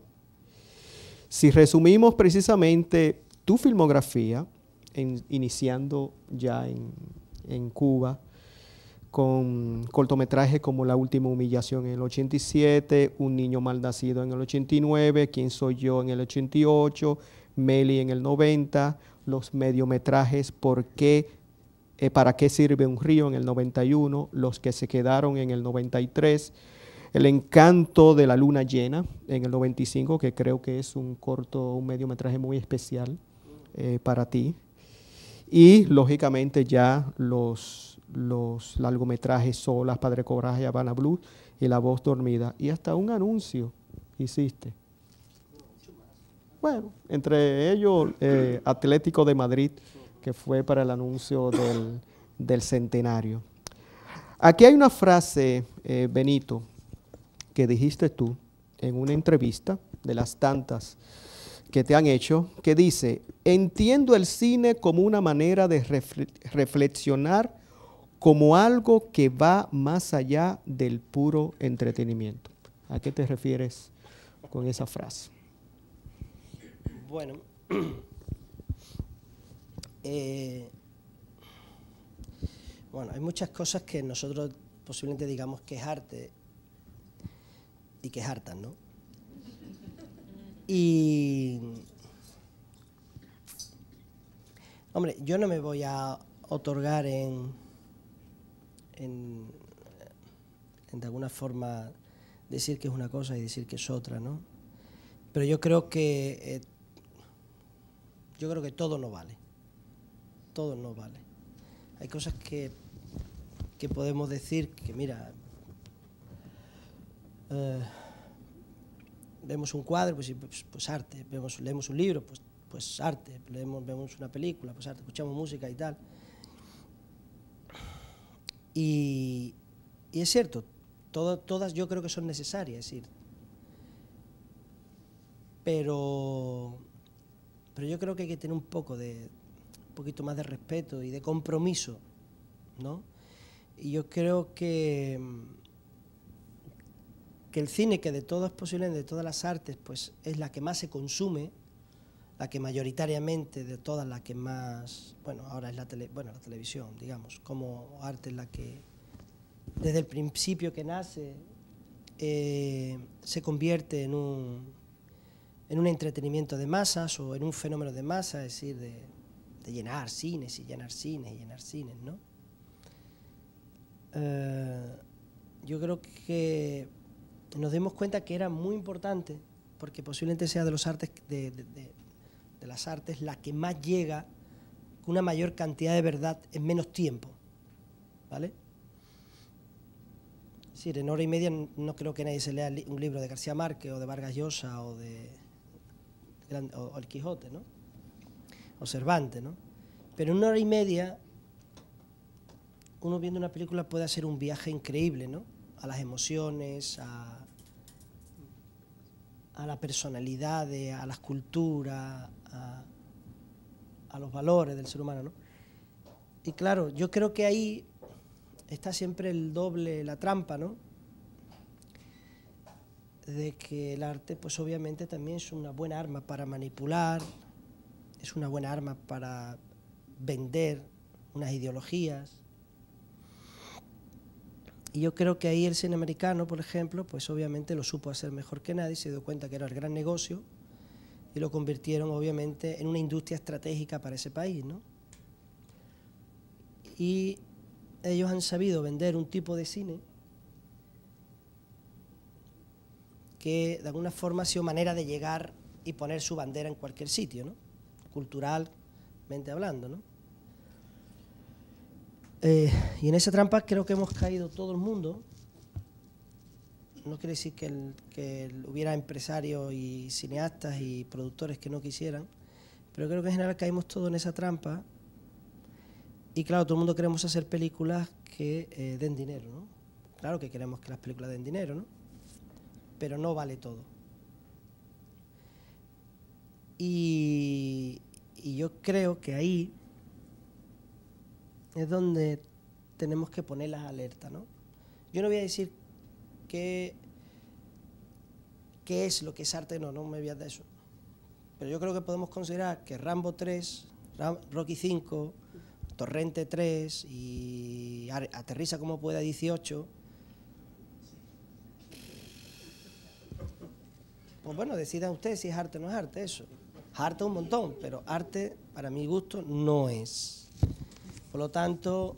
Si resumimos precisamente tu filmografía, iniciando ya en Cuba, con cortometrajes como La Última Humillación en el 87, Un Niño Malnacido en el 89, ¿Quién soy yo? En el 88, Meli en el 90, los mediometrajes ¿Para qué sirve un río? En el 91, Los que se quedaron en el 93, El encanto de la luna llena en el 95, que creo que es un mediometraje muy especial para ti. Y lógicamente ya los largometrajes Solas, Padre Coraje, Habana Blues y La Voz Dormida. Y hasta un anuncio hiciste. Bueno, entre ellos Atlético de Madrid, que fue para el anuncio del centenario. Aquí hay una frase, Benito, que dijiste tú en una entrevista de las tantas que te han hecho, que dice: entiendo el cine como una manera de reflexionar, como algo que va más allá del puro entretenimiento. ¿A qué te refieres con esa frase? Bueno, hay muchas cosas que nosotros posiblemente digamos que es arte y que es harta, ¿no? Y, hombre, yo no me voy a otorgar en de alguna forma decir que es una cosa y decir que es otra, ¿no? Pero yo creo que todo no vale. Todo no vale. Hay cosas que podemos decir que, mira, vemos un cuadro, pues arte, leemos un libro, pues arte, vemos una película, pues arte, escuchamos música y tal. Y Y es cierto, todas yo creo que son necesarias, es decir, pero yo creo que hay que tener un poquito más de respeto y de compromiso, ¿no? Y yo creo que el cine, que de todas posiblemente, de todas las artes, pues es la que más se consume, la que mayoritariamente de todas, la que más, bueno, ahora es la televisión, digamos, como arte es la que desde el principio que nace se convierte en un entretenimiento de masas o en un fenómeno de masa, es decir, de llenar cines y llenar cines y llenar cines, ¿no? Yo creo que nos dimos cuenta que era muy importante, porque posiblemente sea de los artes de las artes la que más llega con una mayor cantidad de verdad en menos tiempo, ¿vale? Es decir, en hora y media no creo que nadie se lea un libro de García Márquez o de Vargas Llosa o el Quijote, ¿no? O Cervantes, ¿no? Pero en una hora y media uno viendo una película puede hacer un viaje increíble, ¿no? A las emociones, a la personalidad, a las culturas, a los valores del ser humano, ¿no? Y claro, yo creo que ahí está siempre la trampa, ¿no? De que el arte, pues obviamente también es una buena arma para manipular, es una buena arma para vender unas ideologías. Y yo creo que ahí el cine americano, por ejemplo, pues obviamente lo supo hacer mejor que nadie, se dio cuenta que era el gran negocio y lo convirtieron obviamente en una industria estratégica para ese país, ¿no? Y ellos han sabido vender un tipo de cine que de alguna forma ha sido manera de llegar y poner su bandera en cualquier sitio, ¿no? Culturalmente hablando, ¿no? Y en esa trampa creo que hemos caído todo el mundo. No quiere decir que hubiera empresarios y cineastas y productores que no quisieran, pero creo que en general caímos todos en esa trampa. Y claro, todo el mundo queremos hacer películas que den dinero, ¿no? Claro que queremos que las películas den dinero, ¿no? Pero no vale todo. Y yo creo que ahí es donde tenemos que poner las alertas, ¿no? Yo no voy a decir qué es lo que es arte, no me voy a dar eso. Pero yo creo que podemos considerar que Rambo 3, Rocky 5, Torrente 3 y Aterriza como pueda 18, pues bueno, decidan ustedes si es arte o no es arte, eso. Arte un montón, pero arte, para mi gusto, no es. Por lo tanto,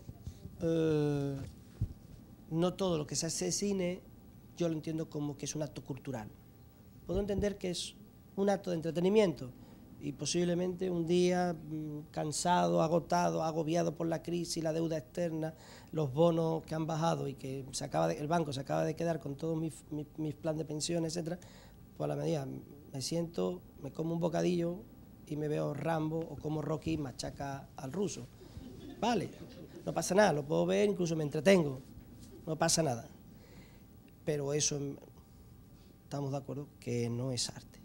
no todo lo que se hace de cine, yo lo entiendo como que es un acto cultural. Puedo entender que es un acto de entretenimiento y posiblemente un día cansado, agotado, agobiado por la crisis, la deuda externa, los bonos que han bajado y que el banco se acaba de quedar con todos mis planes de pensión, etcétera, pues a la medida me siento, me como un bocadillo y me veo Rambo o como Rocky machaca al ruso. Vale, no pasa nada, lo puedo ver, incluso me entretengo, no pasa nada. Pero eso, estamos de acuerdo, que no es arte,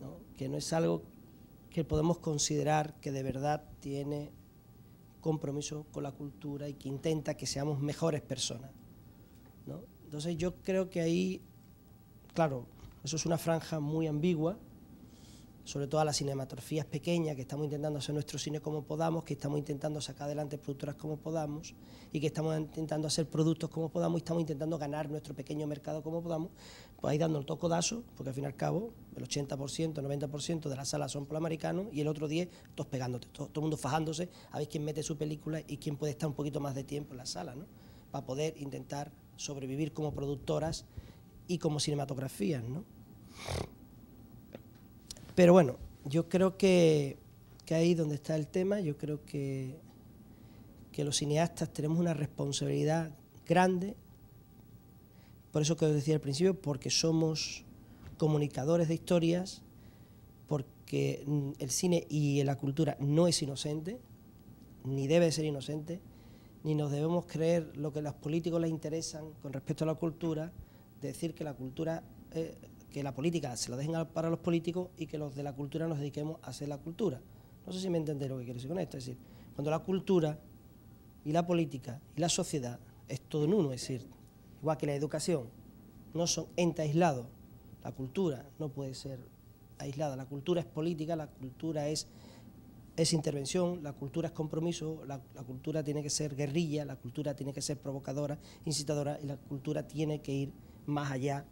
¿no? Que no es algo que podemos considerar que de verdad tiene compromiso con la cultura y que intenta que seamos mejores personas, ¿no? Entonces yo creo que ahí, claro, eso es una franja muy ambigua, sobre todo a las cinematografías pequeñas, que estamos intentando hacer nuestro cine como podamos, que estamos intentando sacar adelante productoras como podamos, y que estamos intentando hacer productos como podamos, y estamos intentando ganar nuestro pequeño mercado como podamos, pues ahí dando el tocodazo, porque al fin y al cabo, el 80%, 90% de las salas son americanos, y el otro 10%, todos pegándote, todo el mundo fajándose, a ver quién mete su película y quién puede estar un poquito más de tiempo en la sala, ¿no? Para poder intentar sobrevivir como productoras y como cinematografías, ¿no? Pero bueno, yo creo que ahí donde está el tema, yo creo que los cineastas tenemos una responsabilidad grande, por eso que os decía al principio, porque somos comunicadores de historias, porque el cine y la cultura no es inocente, ni debe ser inocente, ni nos debemos creer lo que a los políticos les interesan con respecto a la cultura, decir que la cultura, que la política se la dejen para los políticos y que los de la cultura nos dediquemos a hacer la cultura. No sé si me entendéis lo que quiero decir con esto, es decir, cuando la cultura y la política y la sociedad es todo en uno, es decir, igual que la educación, no son entes aislados. La cultura no puede ser aislada, la cultura es política, la cultura es intervención, la cultura es compromiso, la cultura tiene que ser guerrilla, la cultura tiene que ser provocadora, incitadora, y la cultura tiene que ir más allá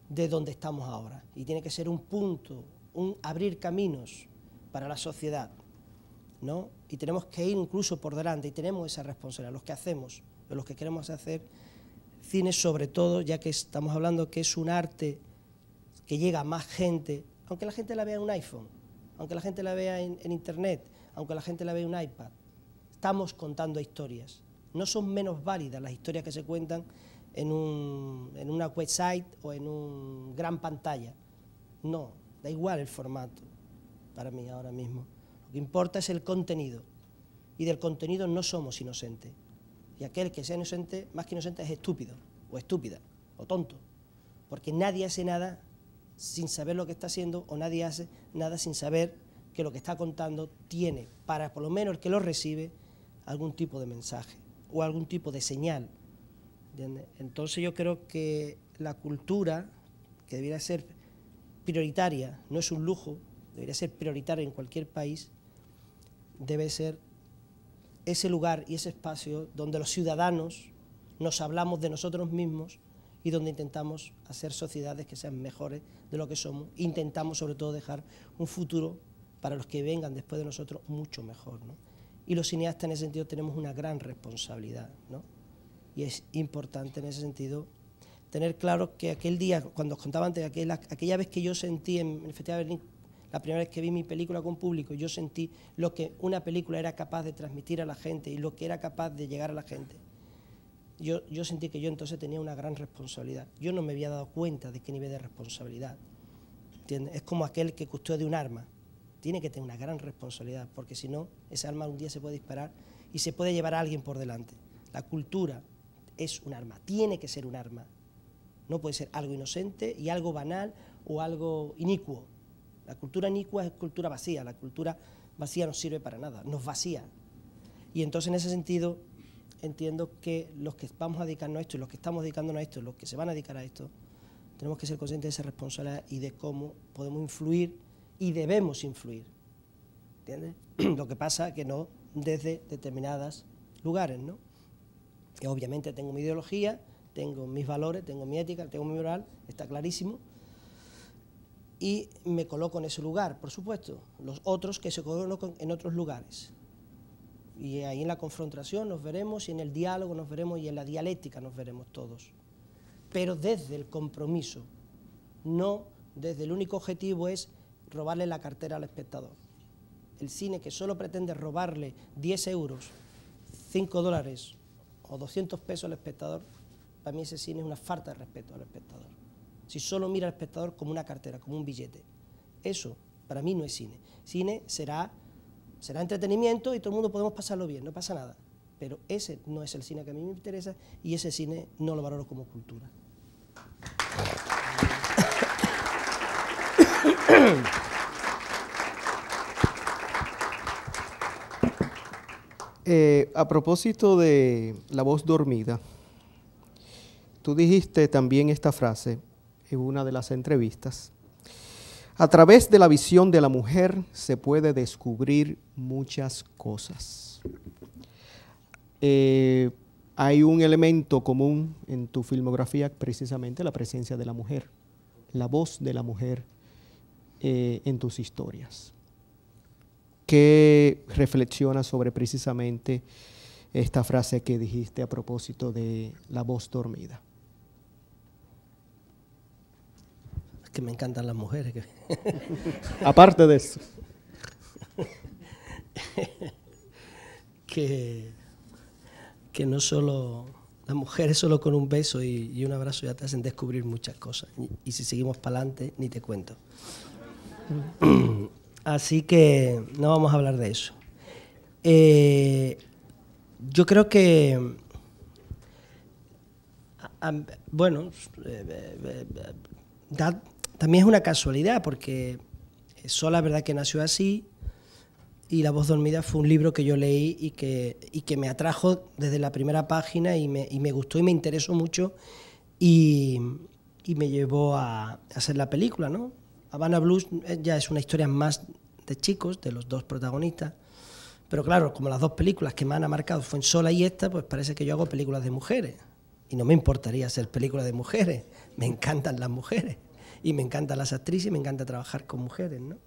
de donde estamos ahora. Y tiene que ser un punto, un abrir caminos para la sociedad, ¿no? Y tenemos que ir incluso por delante, y tenemos esa responsabilidad, los que hacemos, los que queremos hacer cine sobre todo, ya que estamos hablando que es un arte que llega a más gente, aunque la gente la vea en un iPhone, aunque la gente la vea en internet, aunque la gente la vea en un iPad, estamos contando historias. No son menos válidas las historias que se cuentan en una website o en una gran pantalla. No, da igual el formato para mí ahora mismo. Lo que importa es el contenido, y del contenido no somos inocentes. Y aquel que sea inocente, más que inocente, es estúpido, o estúpida, o tonto, porque nadie hace nada sin saber lo que está haciendo, o nadie hace nada sin saber que lo que está contando tiene, para por lo menos el que lo recibe, algún tipo de mensaje o algún tipo de señal, ¿entiendes? Entonces yo creo que la cultura, que debería ser prioritaria, no es un lujo, debería ser prioritaria en cualquier país, debe ser ese lugar y ese espacio donde los ciudadanos nos hablamos de nosotros mismos y donde intentamos hacer sociedades que sean mejores de lo que somos, intentamos sobre todo dejar un futuro para los que vengan después de nosotros mucho mejor, ¿no? Y los cineastas en ese sentido tenemos una gran responsabilidad, ¿no? Y es importante en ese sentido tener claro que aquel día, cuando os contaba antes, aquella vez que yo sentí en el Festival de Berlín, la primera vez que vi mi película con público, yo sentí lo que una película era capaz de transmitir a la gente y lo que era capaz de llegar a la gente. Yo sentí que yo entonces tenía una gran responsabilidad. Yo no me había dado cuenta de qué nivel de responsabilidad, ¿entiendes? Es como aquel que custodia un arma. Tiene que tener una gran responsabilidad, porque si no, esa arma un día se puede disparar y se puede llevar a alguien por delante. La cultura es un arma, tiene que ser un arma. No puede ser algo inocente y algo banal o algo inicuo. La cultura inicua es cultura vacía, la cultura vacía no sirve para nada, nos vacía. Y entonces en ese sentido entiendo que los que vamos a dedicarnos a esto y los que estamos dedicándonos a esto, los que se van a dedicar a esto, tenemos que ser conscientes de esa responsabilidad y de cómo podemos influir y debemos influir, ¿entiendes? Lo que pasa es que no desde determinados lugares, ¿no? Y obviamente tengo mi ideología, tengo mis valores, tengo mi ética, tengo mi moral, está clarísimo, y me coloco en ese lugar, por supuesto, los otros que se colocan en otros lugares. Y ahí en la confrontación nos veremos, y en el diálogo nos veremos, y en la dialéctica nos veremos todos. Pero desde el compromiso, no desde el único objetivo es robarle la cartera al espectador. El cine que solo pretende robarle 10 euros, 5 dólares o 200 pesos al espectador, para mí ese cine es una falta de respeto al espectador. Si solo mira al espectador como una cartera, como un billete, eso para mí no es cine. Cine será entretenimiento y todo el mundo podemos pasarlo bien, no pasa nada. Pero ese no es el cine que a mí me interesa y ese cine no lo valoro como cultura. A propósito de La voz dormida, tú dijiste también esta frase en una de las entrevistas: a través de la visión de la mujer se puede descubrir muchas cosas. Hay un elemento común en tu filmografía, precisamente la presencia de la mujer, la voz de la mujer en tus historias. ¿Qué reflexionas sobre precisamente esta frase que dijiste a propósito de La voz dormida? Es que me encantan las mujeres. Aparte de eso. que no solo las mujeres solo con un beso y un abrazo ya te hacen descubrir muchas cosas. Y si seguimos para adelante, ni te cuento. Así que no vamos a hablar de eso. Yo creo que, bueno, también es una casualidad, porque Sola, es verdad que nació así, y La voz dormida fue un libro que yo leí y que me atrajo desde la primera página y me gustó y me interesó mucho, y me llevó a hacer la película, ¿no? Havana Blues ya es una historia más de chicos, de los dos protagonistas, pero claro, como las dos películas que me han marcado fue Sola y esta, pues parece que yo hago películas de mujeres, y no me importaría hacer películas de mujeres, me encantan las mujeres, y me encantan las actrices, y me encanta trabajar con mujeres, ¿no?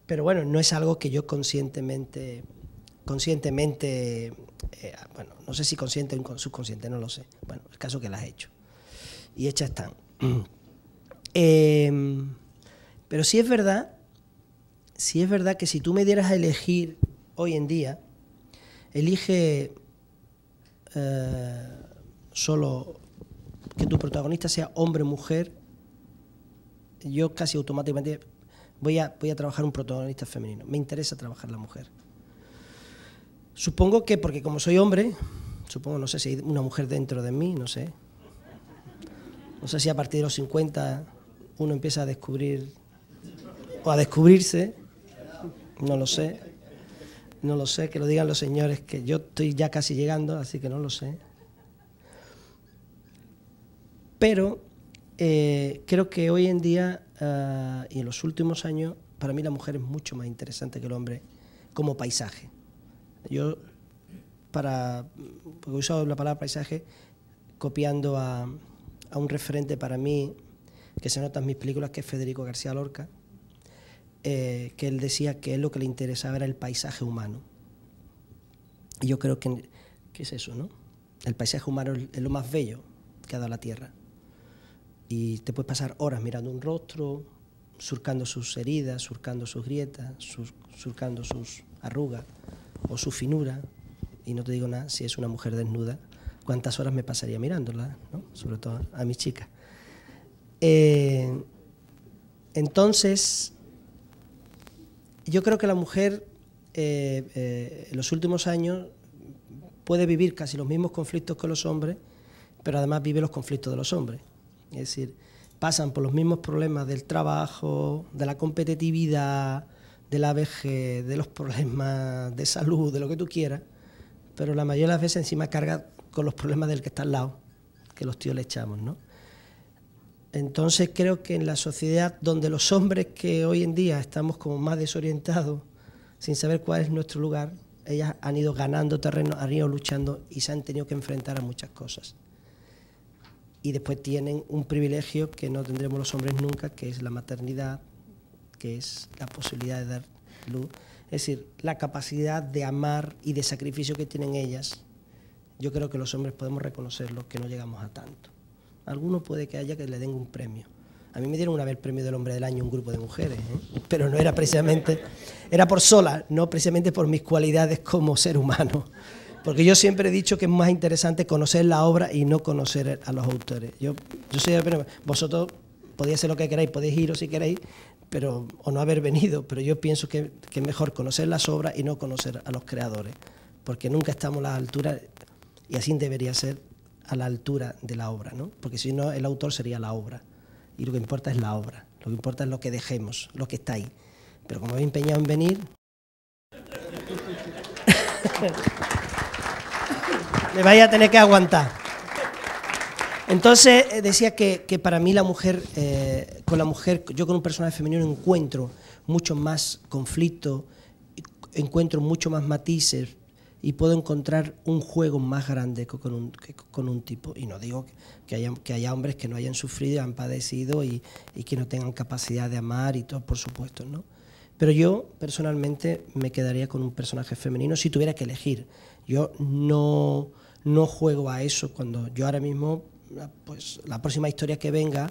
Pero bueno, no es algo que yo conscientemente, bueno, no sé si consciente o subconsciente, no lo sé, bueno, el caso que las he hecho, y hechas están. Pero sí es verdad que si tú me dieras a elegir hoy en día, elige solo que tu protagonista sea hombre o mujer, yo casi automáticamente voy a trabajar un protagonista femenino. Me interesa trabajar la mujer. Supongo que, porque como soy hombre, no sé si hay una mujer dentro de mí, no sé. No sé si a partir de los 50 uno empieza a descubrir o a descubrirse, no lo sé, que lo digan los señores, que yo estoy ya casi llegando, así que no lo sé. Pero creo que hoy en día y en los últimos años, para mí la mujer es mucho más interesante que el hombre como paisaje. Yo, porque he usado la palabra paisaje copiando a un referente para mí que se nota en mis películas, que es Federico García Lorca, que él decía que él lo que le interesaba era el paisaje humano. Y yo creo que es eso, ¿no? El paisaje humano es lo más bello que ha dado la Tierra. Y te puedes pasar horas mirando un rostro, surcando sus heridas, surcando sus grietas, surcando sus arrugas o su finura, y no te digo nada si es una mujer desnuda, cuántas horas me pasaría mirándola, ¿no? Sobre todo a mis chicas. Entonces, yo creo que la mujer en los últimos años puede vivir casi los mismos conflictos que los hombres, pero además vive los conflictos de los hombres. Es decir, pasan por los mismos problemas del trabajo, de la competitividad, de la vejez, de los problemas de salud, de lo que tú quieras, pero la mayoría de las veces encima carga con los problemas del que está al lado, que los tíos le echamos, ¿no? Entonces creo que en la sociedad donde los hombres que hoy en día estamos como más desorientados, sin saber cuál es nuestro lugar, ellas han ido ganando terreno, han ido luchando y se han tenido que enfrentar a muchas cosas. Y después tienen un privilegio que no tendremos los hombres nunca, que es la maternidad, que es la posibilidad de dar luz. Es decir, la capacidad de amar y de sacrificio que tienen ellas, yo creo que los hombres podemos reconocerlo, que no llegamos a tanto. Algunos puede que haya que le den un premio. A mí me dieron una vez el premio del hombre del año un grupo de mujeres, pero no era precisamente, era por Sola, no precisamente por mis cualidades como ser humano. Porque yo siempre he dicho que es más interesante conocer la obra y no conocer a los autores. Yo soy de, vosotros podéis hacer lo que queráis, podéis iros si queréis, pero, o no haber venido, pero yo pienso que es mejor conocer las obras y no conocer a los creadores, porque nunca estamos a la altura, y así debería ser, a la altura de la obra, ¿no? Porque si no, el autor sería la obra, y lo que importa es la obra, lo que importa es lo que dejemos, lo que está ahí. Pero como he empeñado en venir... me vaya a tener que aguantar. Entonces decía que para mí la mujer, con la mujer, yo con un personaje femenino encuentro mucho más conflicto, encuentro mucho más matices y puedo encontrar un juego más grande que con un tipo. Y no digo que haya hombres que no hayan sufrido, han padecido y que no tengan capacidad de amar y todo, por supuesto, ¿no? Pero yo personalmente me quedaría con un personaje femenino si tuviera que elegir. Yo no juego a eso cuando yo ahora mismo, pues la próxima historia que venga,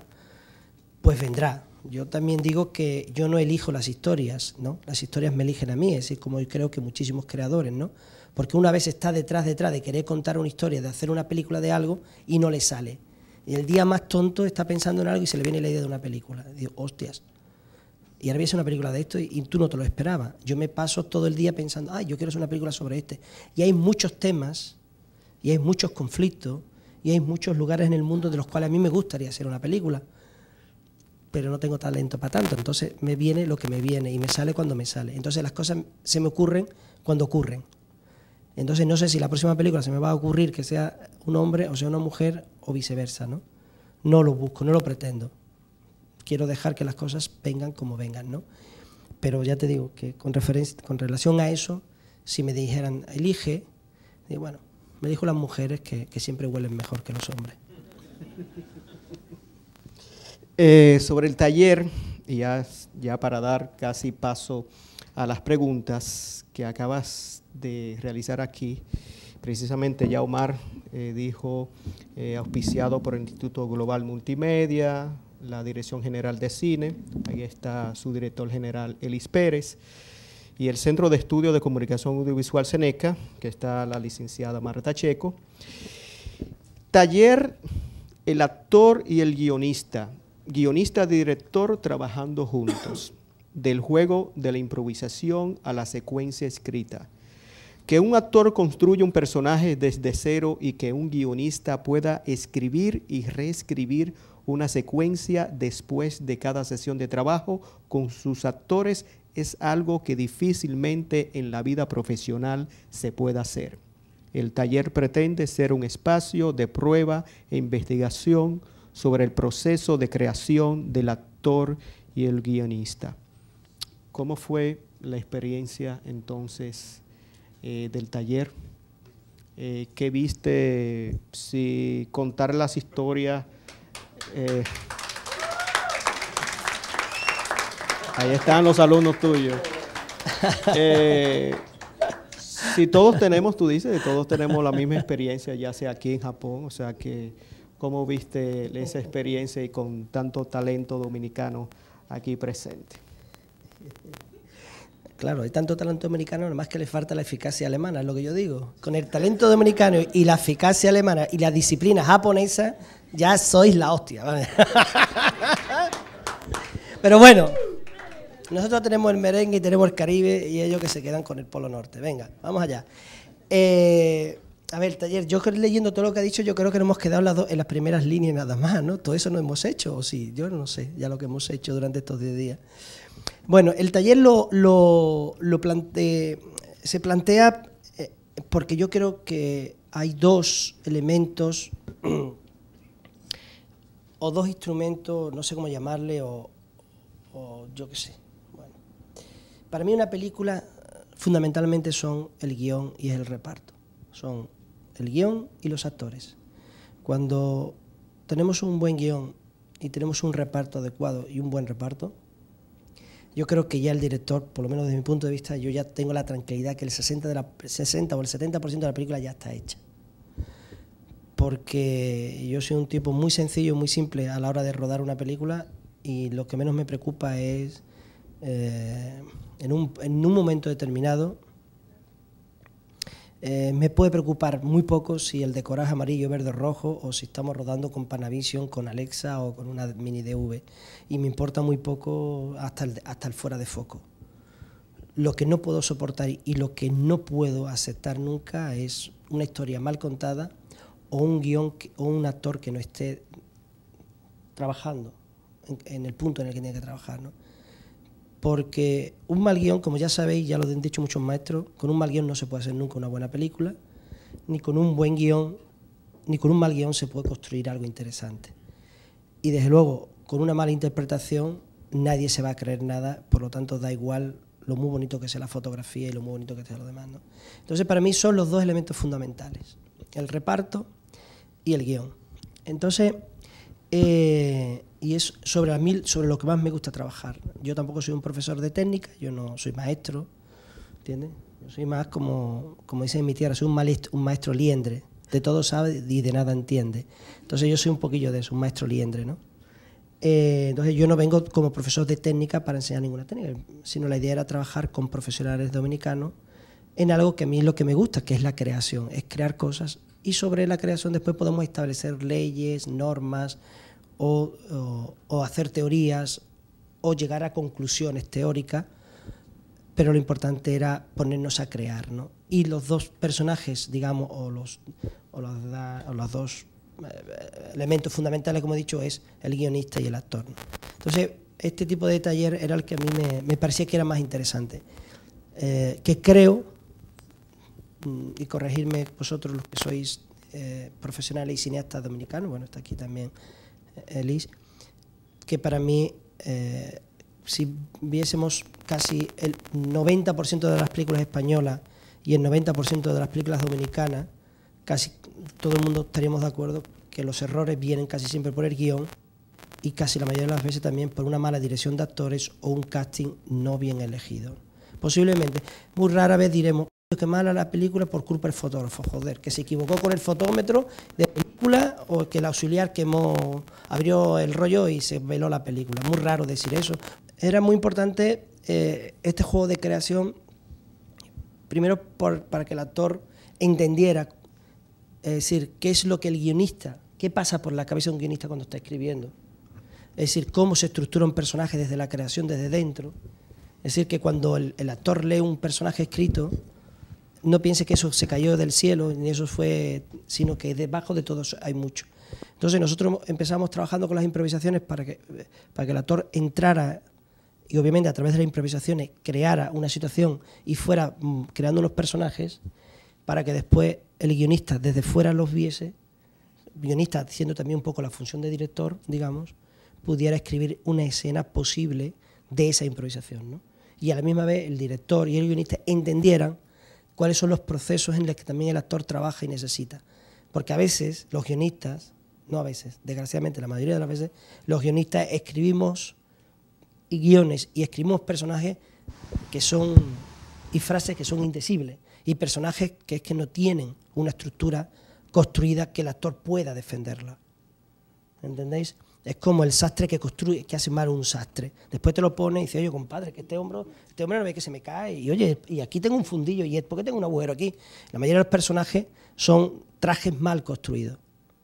pues vendrá. Yo también digo que yo no elijo las historias, ¿no? Las historias me eligen a mí, es decir, como yo creo que muchísimos creadores, ¿no? Porque una vez está detrás de querer contar una historia, de hacer una película de algo y no le sale. Y el día más tonto está pensando en algo y se le viene la idea de una película. Digo, hostias. Y ahora ves una película de esto y tú no te lo esperabas. Yo me paso todo el día pensando, yo quiero hacer una película sobre este. Y hay muchos temas, y hay muchos conflictos, y hay muchos lugares en el mundo de los cuales a mí me gustaría hacer una película, pero no tengo talento para tanto. Entonces me viene lo que me viene y me sale cuando me sale. Entonces las cosas se me ocurren cuando ocurren. Entonces no sé si la próxima película se me va a ocurrir que sea un hombre o sea una mujer o viceversa, ¿no? No lo busco, no lo pretendo. Quiero dejar que las cosas vengan como vengan, ¿no? Pero ya te digo que con relación a eso, si me dijeran, elige, digo, bueno, me dijo las mujeres que siempre huelen mejor que los hombres. Sobre el taller, y ya para dar casi paso a las preguntas que acabas de realizar aquí, precisamente ya Omar dijo, auspiciado por el Instituto Global Multimedia, la Dirección General de Cine, ahí está su director general Elis Pérez, y el Centro de Estudio de Comunicación Audiovisual Seneca, que está la licenciada Marta Checo. Taller, el actor y el guionista y director trabajando juntos, del juego de la improvisación a la secuencia escrita. Que un actor construya un personaje desde cero y que un guionista pueda escribir y reescribir una secuencia después de cada sesión de trabajo con sus actores es algo que difícilmente en la vida profesional se puede hacer. El taller pretende ser un espacio de prueba e investigación sobre el proceso de creación del actor y el guionista. ¿Cómo fue la experiencia entonces del taller? ¿Qué viste? Si contar las historias. Ahí están los alumnos tuyos. Si todos tenemos, tú dices, todos tenemos la misma experiencia, ya sea aquí en Japón, o sea que, ¿cómo viste esa experiencia y con tanto talento dominicano aquí presente? Claro, hay tanto talento dominicano, nada más que le falta la eficacia alemana, es lo que yo digo. Con el talento dominicano y la eficacia alemana y la disciplina japonesa, ya sois la hostia. ¿Vale? Pero bueno, nosotros tenemos el merengue y tenemos el Caribe y ellos que se quedan con el Polo Norte. Venga, vamos allá. A ver, taller, yo leyendo todo lo que ha dicho, yo creo que nos hemos quedado en las primeras líneas nada más, ¿no? Todo eso no hemos hecho, o sí, yo no sé ya lo que hemos hecho durante estos 10 días. Bueno, el taller se plantea porque yo creo que hay dos elementos o dos instrumentos, no sé cómo llamarle, o yo qué sé. Bueno, para mí una película fundamentalmente son el guión y el reparto. Son el guión y los actores. Cuando tenemos un buen guión y tenemos un reparto adecuado y un buen reparto, yo creo que ya el director, por lo menos desde mi punto de vista, yo ya tengo la tranquilidad que el 60 o el 70% de la película ya está hecha. Porque yo soy un tipo muy sencillo, muy simple a la hora de rodar una película y lo que menos me preocupa es, en un momento determinado, me puede preocupar muy poco si el decorado es amarillo, verde o rojo, o si estamos rodando con Panavision, con Alexa o con una mini DV. Y me importa muy poco hasta el fuera de foco. Lo que no puedo soportar y lo que no puedo aceptar nunca es una historia mal contada o un guión o un actor que no esté trabajando en el punto en el que tiene que trabajar, ¿no? Porque un mal guión, como ya sabéis, ya lo han dicho muchos maestros, con un mal guión no se puede hacer nunca una buena película, ni con un buen guión, ni con un mal guión se puede construir algo interesante. Y desde luego, con una mala interpretación, nadie se va a creer nada, por lo tanto da igual lo muy bonito que sea la fotografía y lo muy bonito que sea lo demás, ¿no? Entonces, para mí son los dos elementos fundamentales, el reparto y el guión. Entonces, y es sobre lo que más me gusta trabajar. Yo tampoco soy un profesor de técnica, yo no soy maestro, ¿entiendes? Yo soy más como dice en mi tierra, soy un maestro liendre, de todo sabe y de nada entiende. Entonces yo soy un poquillo de eso, un maestro liendre, ¿no? Entonces yo no vengo como profesor de técnica para enseñar ninguna técnica, sino la idea era trabajar con profesionales dominicanos en algo que a mí es lo que me gusta, que es la creación, es crear cosas, y sobre la creación después podemos establecer leyes, normas, o hacer teorías o llegar a conclusiones teóricas, pero lo importante era ponernos a crear, ¿no? Y los dos personajes, digamos, o los dos elementos fundamentales, como he dicho, es el guionista y el actor, ¿no? Entonces, este tipo de taller era el que a mí me parecía que era más interesante. Que creo, y corregirme vosotros los que sois profesionales y cineastas dominicanos, bueno, está aquí también Elis, que para mí, si viésemos casi el 90% de las películas españolas y el 90% de las películas dominicanas, casi todo el mundo estaríamos de acuerdo que los errores vienen casi siempre por el guión y casi la mayoría de las veces también por una mala dirección de actores o un casting no bien elegido. Posiblemente, muy rara vez diremos que mala la película por culpa del fotógrafo, joder, que se equivocó con el fotómetro de película o que el auxiliar abrió el rollo y se veló la película. Muy raro decir eso. Era muy importante este juego de creación, primero para que el actor entendiera, es decir, qué es lo que el guionista, qué pasa por la cabeza de un guionista cuando está escribiendo. Es decir, cómo se estructura un personaje desde la creación, desde dentro. Es decir, que cuando el actor lee un personaje escrito, no piense que eso se cayó del cielo, ni eso fue, sino que debajo de todo hay mucho. Entonces nosotros empezamos trabajando con las improvisaciones para que el actor entrara y obviamente a través de las improvisaciones creara una situación y fuera creando unos personajes para que después el guionista desde fuera los viese, guionista haciendo también un poco la función de director, digamos, pudiera escribir una escena posible de esa improvisación, ¿no? Y a la misma vez el director y el guionista entendieran cuáles son los procesos en los que también el actor trabaja y necesita. Porque a veces los guionistas, no a veces, desgraciadamente la mayoría de las veces, los guionistas escribimos guiones y escribimos personajes que son, y frases que son indecibles, y personajes que es que no tienen una estructura construida que el actor pueda defenderla. ¿Entendéis? Es como el sastre que construye, que hace mal un sastre. Después te lo pone y dice, oye, compadre, que este hombre no ve que se me cae. Y oye, y aquí tengo un fundillo, y ¿por qué tengo un agujero aquí? La mayoría de los personajes son trajes mal construidos,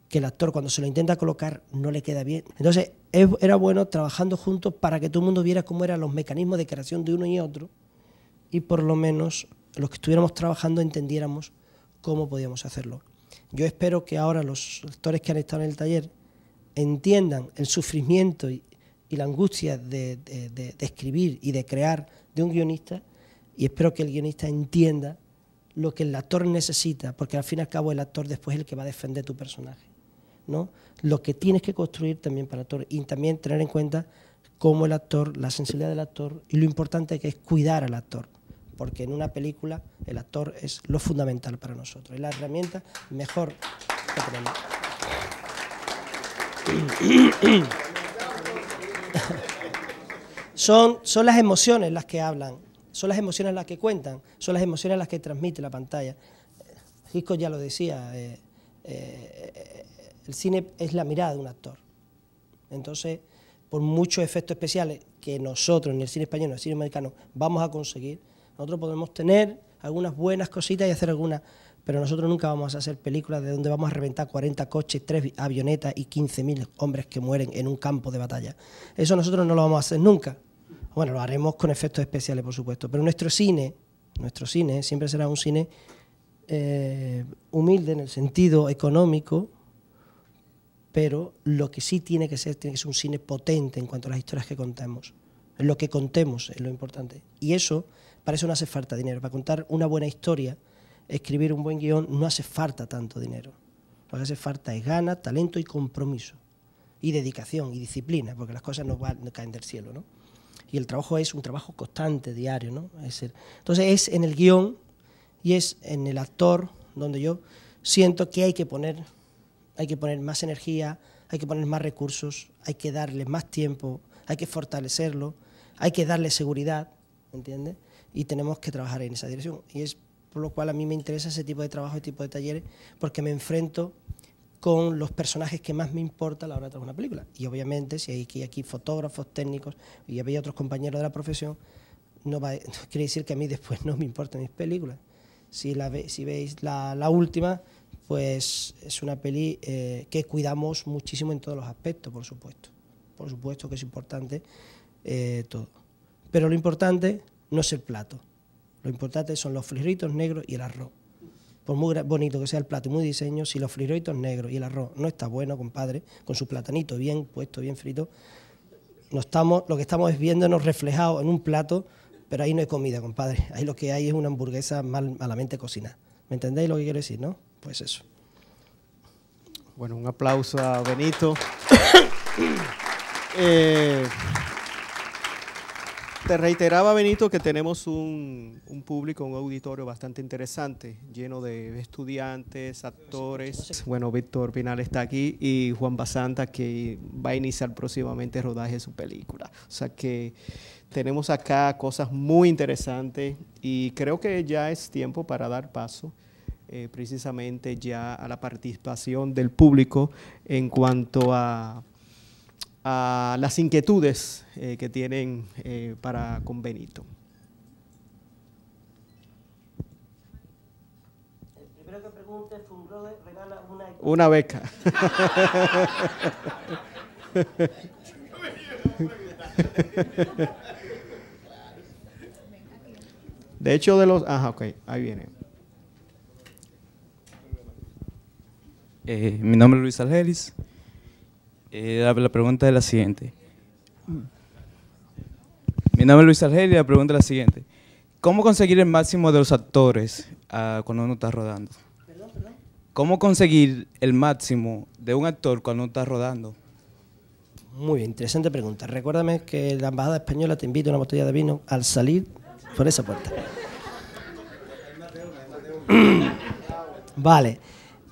que el actor cuando se lo intenta colocar no le queda bien. Entonces, era bueno trabajando juntos para que todo el mundo viera cómo eran los mecanismos de creación de uno y otro, y por lo menos los que estuviéramos trabajando entendiéramos cómo podíamos hacerlo. Yo espero que ahora los actores que han estado en el taller entiendan el sufrimiento y la angustia de escribir y de crear de un guionista, y espero que el guionista entienda lo que el actor necesita, porque al fin y al cabo el actor después es el que va a defender tu personaje, ¿no? Lo que tienes que construir también para el actor, y también tener en cuenta cómo el actor, la sensibilidad del actor y lo importante que es cuidar al actor, porque en una película el actor es lo fundamental para nosotros, es la herramienta mejor que tenemos. Son las emociones las que hablan, son las emociones las que cuentan, son las emociones las que transmite la pantalla. Hitchcock ya lo decía, el cine es la mirada de un actor. Entonces, por muchos efectos especiales que nosotros en el cine español, en el cine americano, vamos a conseguir, nosotros podemos tener algunas buenas cositas y hacer algunas, pero nosotros nunca vamos a hacer películas de donde vamos a reventar 40 coches, 3 avionetas y 15.000 hombres que mueren en un campo de batalla. Eso nosotros no lo vamos a hacer nunca. Bueno, lo haremos con efectos especiales, por supuesto, pero nuestro cine siempre será un cine humilde en el sentido económico, pero lo que sí tiene que ser un cine potente en cuanto a las historias que contemos. Lo que contemos es lo importante. Y eso, para eso no hace falta dinero. Para contar una buena historia, escribir un buen guión, no hace falta tanto dinero. Lo que hace falta es ganas, talento y compromiso. Y dedicación y disciplina, porque las cosas no caen del cielo, ¿no? Y el trabajo es un trabajo constante, diario, ¿no? Entonces es en el guión y es en el actor donde yo siento que hay que poner más energía, hay que poner más recursos, hay que darle más tiempo, hay que fortalecerlo, hay que darle seguridad, ¿entiendes? Y tenemos que trabajar en esa dirección. Y es por lo cual a mí me interesa ese tipo de trabajo, ese tipo de talleres, porque me enfrento con los personajes que más me importa a la hora de trabajar una película. Y obviamente, si hay aquí fotógrafos, técnicos, y había otros compañeros de la profesión, no quiere decir que a mí después no me importen mis películas. Si veis la última, pues es una peli que cuidamos muchísimo en todos los aspectos, por supuesto. Por supuesto que es importante todo. Pero lo importante no es el plato, lo importante son los frijolitos negros y el arroz. Por muy bonito que sea el plato y muy diseño, si los frijolitos negros y el arroz no está bueno, compadre, con su platanito bien puesto, bien frito, lo que estamos es viéndonos reflejados en un plato, pero ahí no hay comida, compadre. Ahí lo que hay es una hamburguesa malamente cocinada. ¿Me entendéis lo que quiero decir, no? Pues eso. Bueno, un aplauso a Benito. Te reiteraba, Benito, que tenemos un público, un auditorio bastante interesante, lleno de estudiantes, actores. Bueno, Víctor Pinal está aquí y Juan Basanta, que va a iniciar próximamente el rodaje de su película. O sea que tenemos acá cosas muy interesantes y creo que ya es tiempo para dar paso precisamente ya a la participación del público en cuanto a las inquietudes que tienen para con Benito. El primero que pregunte, Funbrode regala una beca. De hecho, de los... Ajá, ok, ahí viene. Mi nombre es Luis Algeris. La pregunta es la siguiente. Mi nombre es Luis Algeris y la pregunta es la siguiente. ¿Cómo conseguir el máximo de los actores cuando uno está rodando? ¿Cómo conseguir el máximo de un actor cuando uno está rodando? Muy bien, interesante pregunta. Recuérdame que la Embajada Española te invita a una botella de vino al salir por esa puerta. Vale.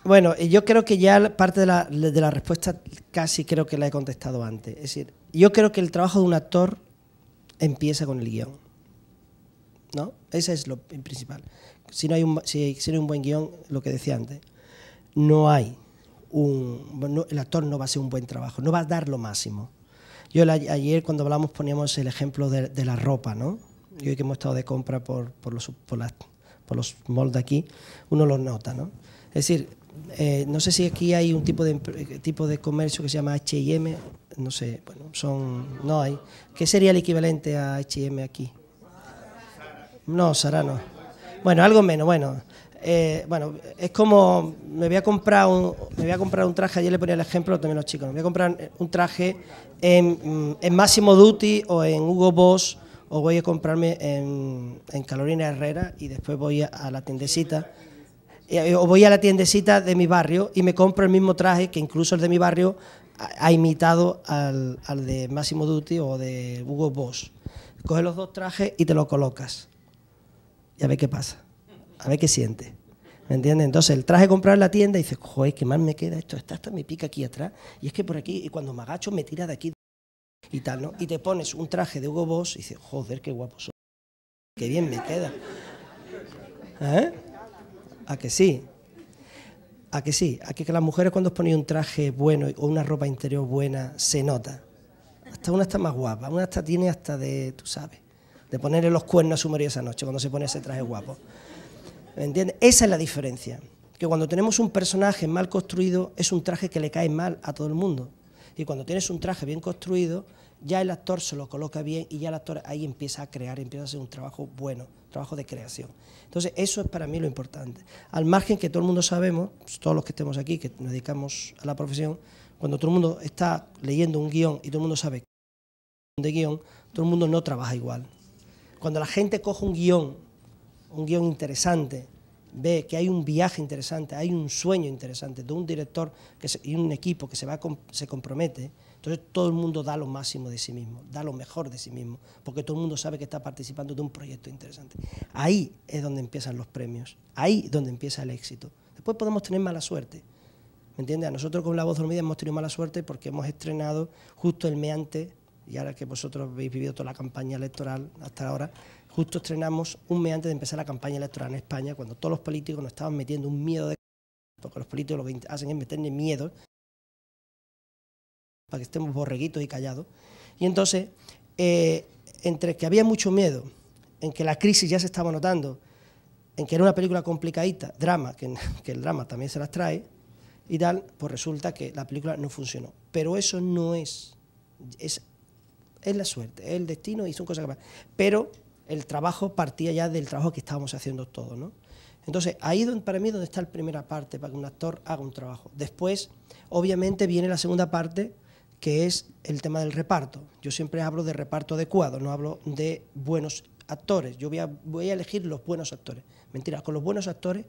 Bueno, yo creo que ya parte de la respuesta casi creo que la he contestado antes. Es decir, yo creo que el trabajo de un actor empieza con el guión, ¿no? Ese es lo principal. Si no hay un buen guión, lo que decía antes, el actor no va a hacer un buen trabajo, no va a dar lo máximo. Ayer cuando hablamos poníamos el ejemplo de la ropa, ¿no? Y hoy que hemos estado de compra por los malls de aquí, uno lo nota, ¿no? Es decir, no sé si aquí hay un tipo de comercio que se llama H&M, no sé, bueno, no hay. ¿Qué sería el equivalente a H&M aquí? No, Zara no. Bueno, algo menos, bueno. Bueno, es como, me voy a comprar un traje, ayer le ponía el ejemplo también a los chicos, me voy a comprar un traje en Massimo Dutti o en Hugo Boss, o voy a comprarme en Carolina Herrera y después voy a la tiendecita, o voy a la tiendecita de mi barrio y me compro el mismo traje que incluso el de mi barrio ha imitado al de Massimo Dutti o de Hugo Boss. Coges los dos trajes y te los colocas y a ver qué pasa, a ver qué sientes, ¿me entiendes? Entonces el traje comprado en la tienda y dices, joder, qué mal me queda esto, hasta me pica aquí atrás y es que por aquí, y cuando me agacho me tira de aquí y tal, ¿no? Y te pones un traje de Hugo Boss y dices, joder, qué guapo soy, qué bien me queda. ¿Eh? ¿A que sí? ¿A que sí? ¿A que las mujeres cuando os ponéis un traje bueno o una ropa interior buena se nota? Hasta una está más guapa, una hasta tiene hasta de, tú sabes, de ponerle los cuernos a su marido esa noche cuando se pone ese traje guapo. ¿Me entiendes? Esa es la diferencia. Que cuando tenemos un personaje mal construido es un traje que le cae mal a todo el mundo. Y cuando tienes un traje bien construido, ya el actor se lo coloca bien y ya el actor ahí empieza a crear, empieza a hacer un trabajo bueno, trabajo de creación. Entonces, eso es para mí lo importante. Al margen que todo el mundo sabemos, pues, todos los que estemos aquí, que nos dedicamos a la profesión, cuando todo el mundo está leyendo un guión y todo el mundo sabe de guión, todo el mundo no trabaja igual. Cuando la gente coge un guión interesante, ve que hay un viaje interesante, hay un sueño interesante de un director y un equipo que se compromete, entonces todo el mundo da lo máximo de sí mismo, da lo mejor de sí mismo, porque todo el mundo sabe que está participando de un proyecto interesante. Ahí es donde empiezan los premios, ahí es donde empieza el éxito. Después podemos tener mala suerte, ¿me entiendes? A nosotros con La Voz Dormida hemos tenido mala suerte porque hemos estrenado justo el mes antes, y ahora que vosotros habéis vivido toda la campaña electoral hasta ahora, justo estrenamos un mes antes de empezar la campaña electoral en España, cuando todos los políticos nos estaban metiendo un miedo porque los políticos lo que hacen es meterle miedo para que estemos borreguitos y callados. Y entonces, entre que había mucho miedo, en que la crisis ya se estaba notando, en que era una película complicadita, drama, que el drama también se las trae, y tal, pues resulta que la película no funcionó. Pero eso no es es la suerte, es el destino y son cosas que pasan. Pero el trabajo partía ya del trabajo que estábamos haciendo todos, ¿no? Entonces, ahí para mí es donde está la primera parte para que un actor haga un trabajo. Después, obviamente, viene la segunda parte, que es el tema del reparto. Yo siempre hablo de reparto adecuado, no hablo de buenos actores. Yo voy a elegir los buenos actores. Mentira, con los buenos actores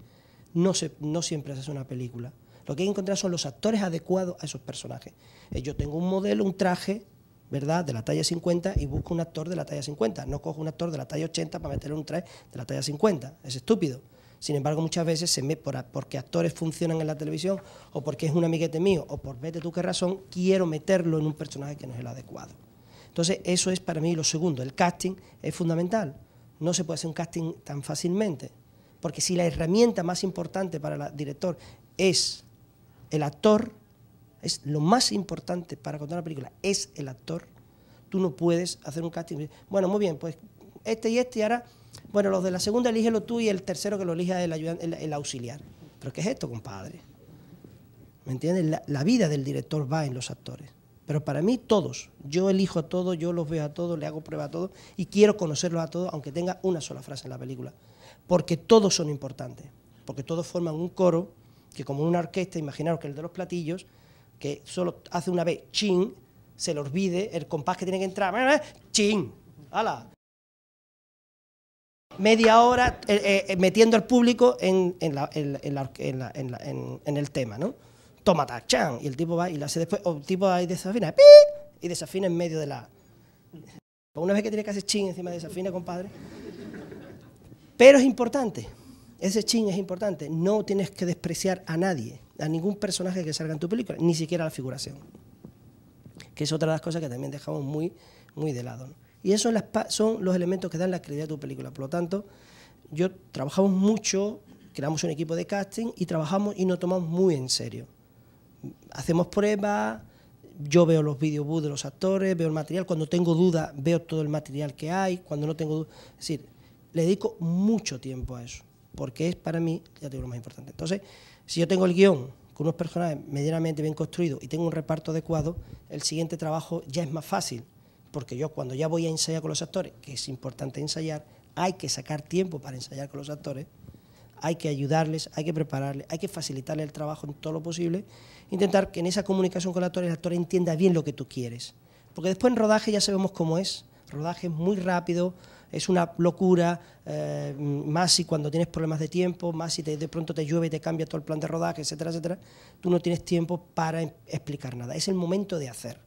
no siempre se hace una película. Lo que hay que encontrar son los actores adecuados a esos personajes. Yo tengo un modelo, un traje, ¿verdad?, de la talla 50 y busco un actor de la talla 50. No cojo un actor de la talla 80 para meterle un traje de la talla 50. Es estúpido. Sin embargo, muchas veces porque actores funcionan en la televisión o porque es un amiguete mío o por vete tú qué razón, quiero meterlo en un personaje que no es el adecuado. Entonces, eso es para mí lo segundo. El casting es fundamental. No se puede hacer un casting tan fácilmente. Porque si la herramienta más importante para el director es el actor, es lo más importante para contar una película, es el actor, tú no puedes hacer un casting. Bueno, muy bien, pues este y ahora... Bueno, los de la segunda elígelo tú y el tercero que lo elija el auxiliar. ¿Pero qué es esto, compadre? ¿Me entiendes? La vida del director va en los actores. Pero para mí todos, yo elijo a todos, yo los veo a todos, le hago prueba a todos y quiero conocerlos a todos, aunque tenga una sola frase en la película. Porque todos son importantes, porque todos forman un coro que como en una orquesta, imaginaros que el de los platillos, que solo hace una vez chin, se le olvide el compás que tiene que entrar, chin, ¡hala! Media hora metiendo al público en el tema, ¿no? Tómata, chan, y el tipo va y lo hace después, o el tipo va y desafina, ¡pi! Y desafina en medio de la... Una vez que tiene que hacer chin encima desafina, compadre. Pero es importante, ese chin es importante, no tienes que despreciar a nadie, a ningún personaje que salga en tu película, ni siquiera a la figuración. Que es otra de las cosas que también dejamos muy de lado, ¿no? Y esos son los elementos que dan la credibilidad a tu película. Por lo tanto, trabajamos mucho, creamos un equipo de casting y trabajamos y nos tomamos muy en serio. Hacemos pruebas, yo veo los videobooks de los actores, veo el material, cuando tengo dudas veo todo el material que hay, cuando no tengo dudas, es decir, le dedico mucho tiempo a eso, porque es para mí, ya te digo, lo más importante. Entonces, si yo tengo el guión con unos personajes medianamente bien construidos y tengo un reparto adecuado, el siguiente trabajo ya es más fácil. Porque yo cuando ya voy a ensayar con los actores, que es importante ensayar, hay que sacar tiempo para ensayar con los actores, hay que ayudarles, hay que prepararles, hay que facilitarles el trabajo en todo lo posible, intentar que en esa comunicación con el actor entienda bien lo que tú quieres. Porque después en rodaje ya sabemos cómo es, rodaje es muy rápido, es una locura, más si cuando tienes problemas de tiempo, más si de pronto te llueve y te cambia todo el plan de rodaje, etcétera, etcétera, tú no tienes tiempo para explicar nada, es el momento de hacer.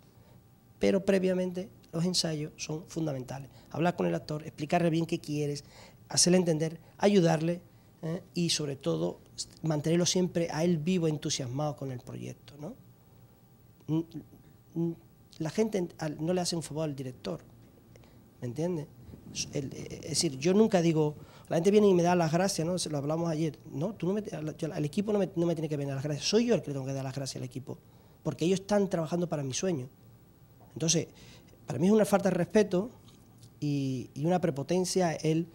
Pero previamente los ensayos son fundamentales. Hablar con el actor, explicarle bien qué quieres, hacerle entender, ayudarle y sobre todo mantenerlo siempre a él vivo, entusiasmado con el proyecto, ¿no? La gente no le hace un favor al director, ¿me entiendes? Es decir, yo nunca digo, la gente viene y me da las gracias, ¿no? Se lo hablamos ayer, no, al equipo no me tiene que venir a las gracias, soy yo el que le tengo que dar las gracias al equipo, porque ellos están trabajando para mi sueño. Entonces, para mí es una falta de respeto y una prepotencia el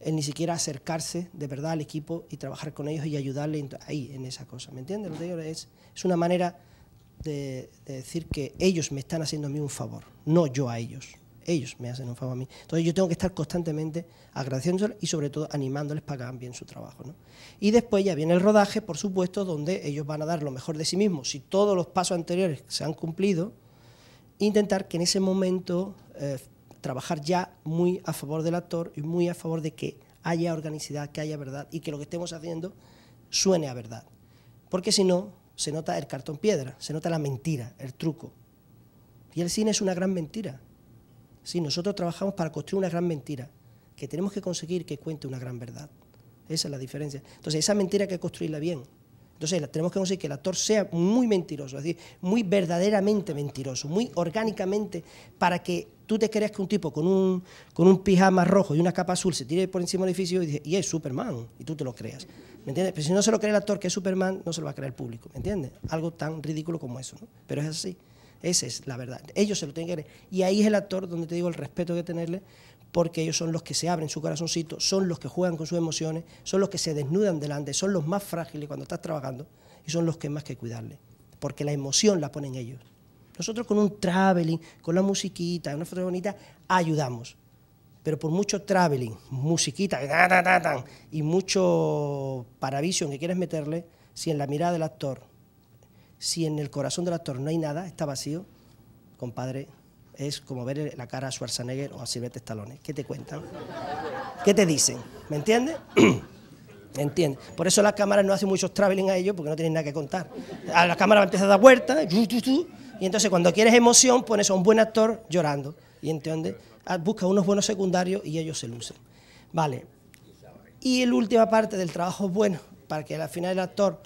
ni siquiera acercarse de verdad al equipo y trabajar con ellos y ayudarle ahí en esa cosa, ¿me entiendes? Lo que digo es una manera de decir que ellos me están haciendo a mí un favor, no yo a ellos. Ellos me hacen un favor a mí. Entonces yo tengo que estar constantemente agradeciéndoles y sobre todo animándoles para que hagan bien su trabajo, ¿no? Y después ya viene el rodaje, por supuesto, donde ellos van a dar lo mejor de sí mismos. Si todos los pasos anteriores se han cumplido, intentar que en ese momento trabajar ya muy a favor del actor y muy a favor de que haya organicidad, que haya verdad y que lo que estemos haciendo suene a verdad. Porque si no, se nota el cartón piedra, se nota la mentira, el truco. Y el cine es una gran mentira. Sí, nosotros trabajamos para construir una gran mentira, que tenemos que conseguir que cuente una gran verdad. Esa es la diferencia. Entonces, esa mentira hay que construirla bien. Entonces, tenemos que conseguir que el actor sea muy mentiroso, es decir, muy verdaderamente mentiroso, muy orgánicamente, para que tú te creas que un tipo con un pijama rojo y una capa azul se tire por encima del edificio y dice, y es Superman, y tú te lo creas. ¿Me entiendes? Pero si no se lo cree el actor que es Superman, no se lo va a creer el público, ¿me entiendes? Algo tan ridículo como eso, ¿no? Pero es así. Esa es la verdad. Ellos se lo tienen que creer. Y ahí es el actor donde te digo el respeto que hay que tenerle, porque ellos son los que se abren su corazoncito, son los que juegan con sus emociones, son los que se desnudan delante, son los más frágiles cuando estás trabajando y son los que más que cuidarle, porque la emoción la ponen ellos. Nosotros con un traveling, con la musiquita, una foto bonita, ayudamos. Pero por mucho traveling, musiquita, y mucho paravision que quieres meterle, si en la mirada del actor, si en el corazón del actor no hay nada, está vacío, compadre, es como ver la cara a Schwarzenegger o a Sylvester Stallone. ¿Qué te cuentan? ¿Qué te dicen? ¿Me entiendes? ¿Entiendes? Por eso las cámaras no hacen muchos traveling a ellos, porque no tienen nada que contar. A la cámara empieza a dar vueltas, y entonces cuando quieres emoción, pones a un buen actor llorando. ¿Y entiendes? Busca unos buenos secundarios y ellos se lucen. Vale. Y la última parte del trabajo bueno, para que al final el actor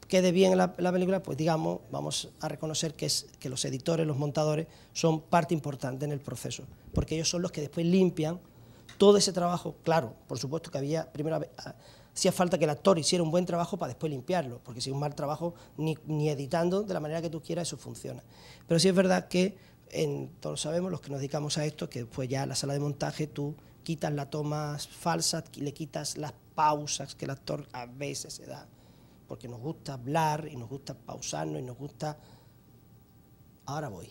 quede bien en la película, pues digamos, vamos a reconocer que los editores, los montadores, son parte importante en el proceso, porque ellos son los que después limpian todo ese trabajo. Claro, por supuesto que hacía falta que el actor hiciera un buen trabajo para después limpiarlo, porque si es un mal trabajo, ni editando de la manera que tú quieras, eso funciona. Pero sí es verdad que todos sabemos, los que nos dedicamos a esto, que después ya en la sala de montaje tú quitas las tomas falsas, le quitas las pausas que el actor a veces se da, porque nos gusta hablar y nos gusta pausarnos y nos gusta... Ahora voy.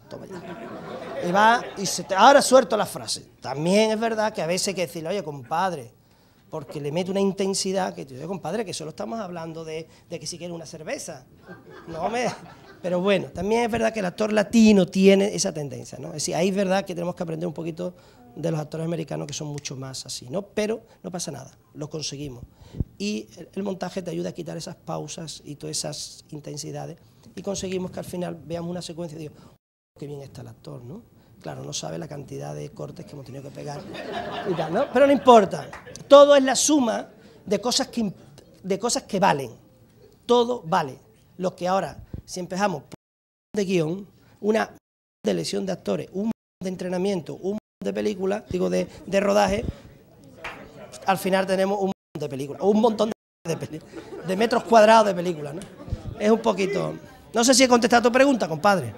Toma ya. Y va y ahora suelto la frase. También es verdad que a veces hay que decirle, oye, compadre, porque le mete una intensidad que te digo, compadre, que solo estamos hablando de que si quiere una cerveza. No me... Pero bueno, también es verdad que el actor latino tiene esa tendencia, ¿no? Es decir, ahí es verdad que tenemos que aprender un poquito de los actores americanos que son mucho más así, ¿no? Pero no pasa nada, lo conseguimos. Y el montaje te ayuda a quitar esas pausas y todas esas intensidades y conseguimos que al final veamos una secuencia y digo, oh, qué bien está el actor, ¿no? Claro, no sabe la cantidad de cortes que hemos tenido que pegar y tal, ¿no? Pero no importa, todo es la suma de cosas que valen, todo vale. Lo que ahora, si empezamos por de guión, una de lesión de actores, un de entrenamiento, un de película, digo de rodaje, al final tenemos un de película, o un montón de metros cuadrados de película, ¿no? Es un poquito... No sé si he contestado tu pregunta, compadre.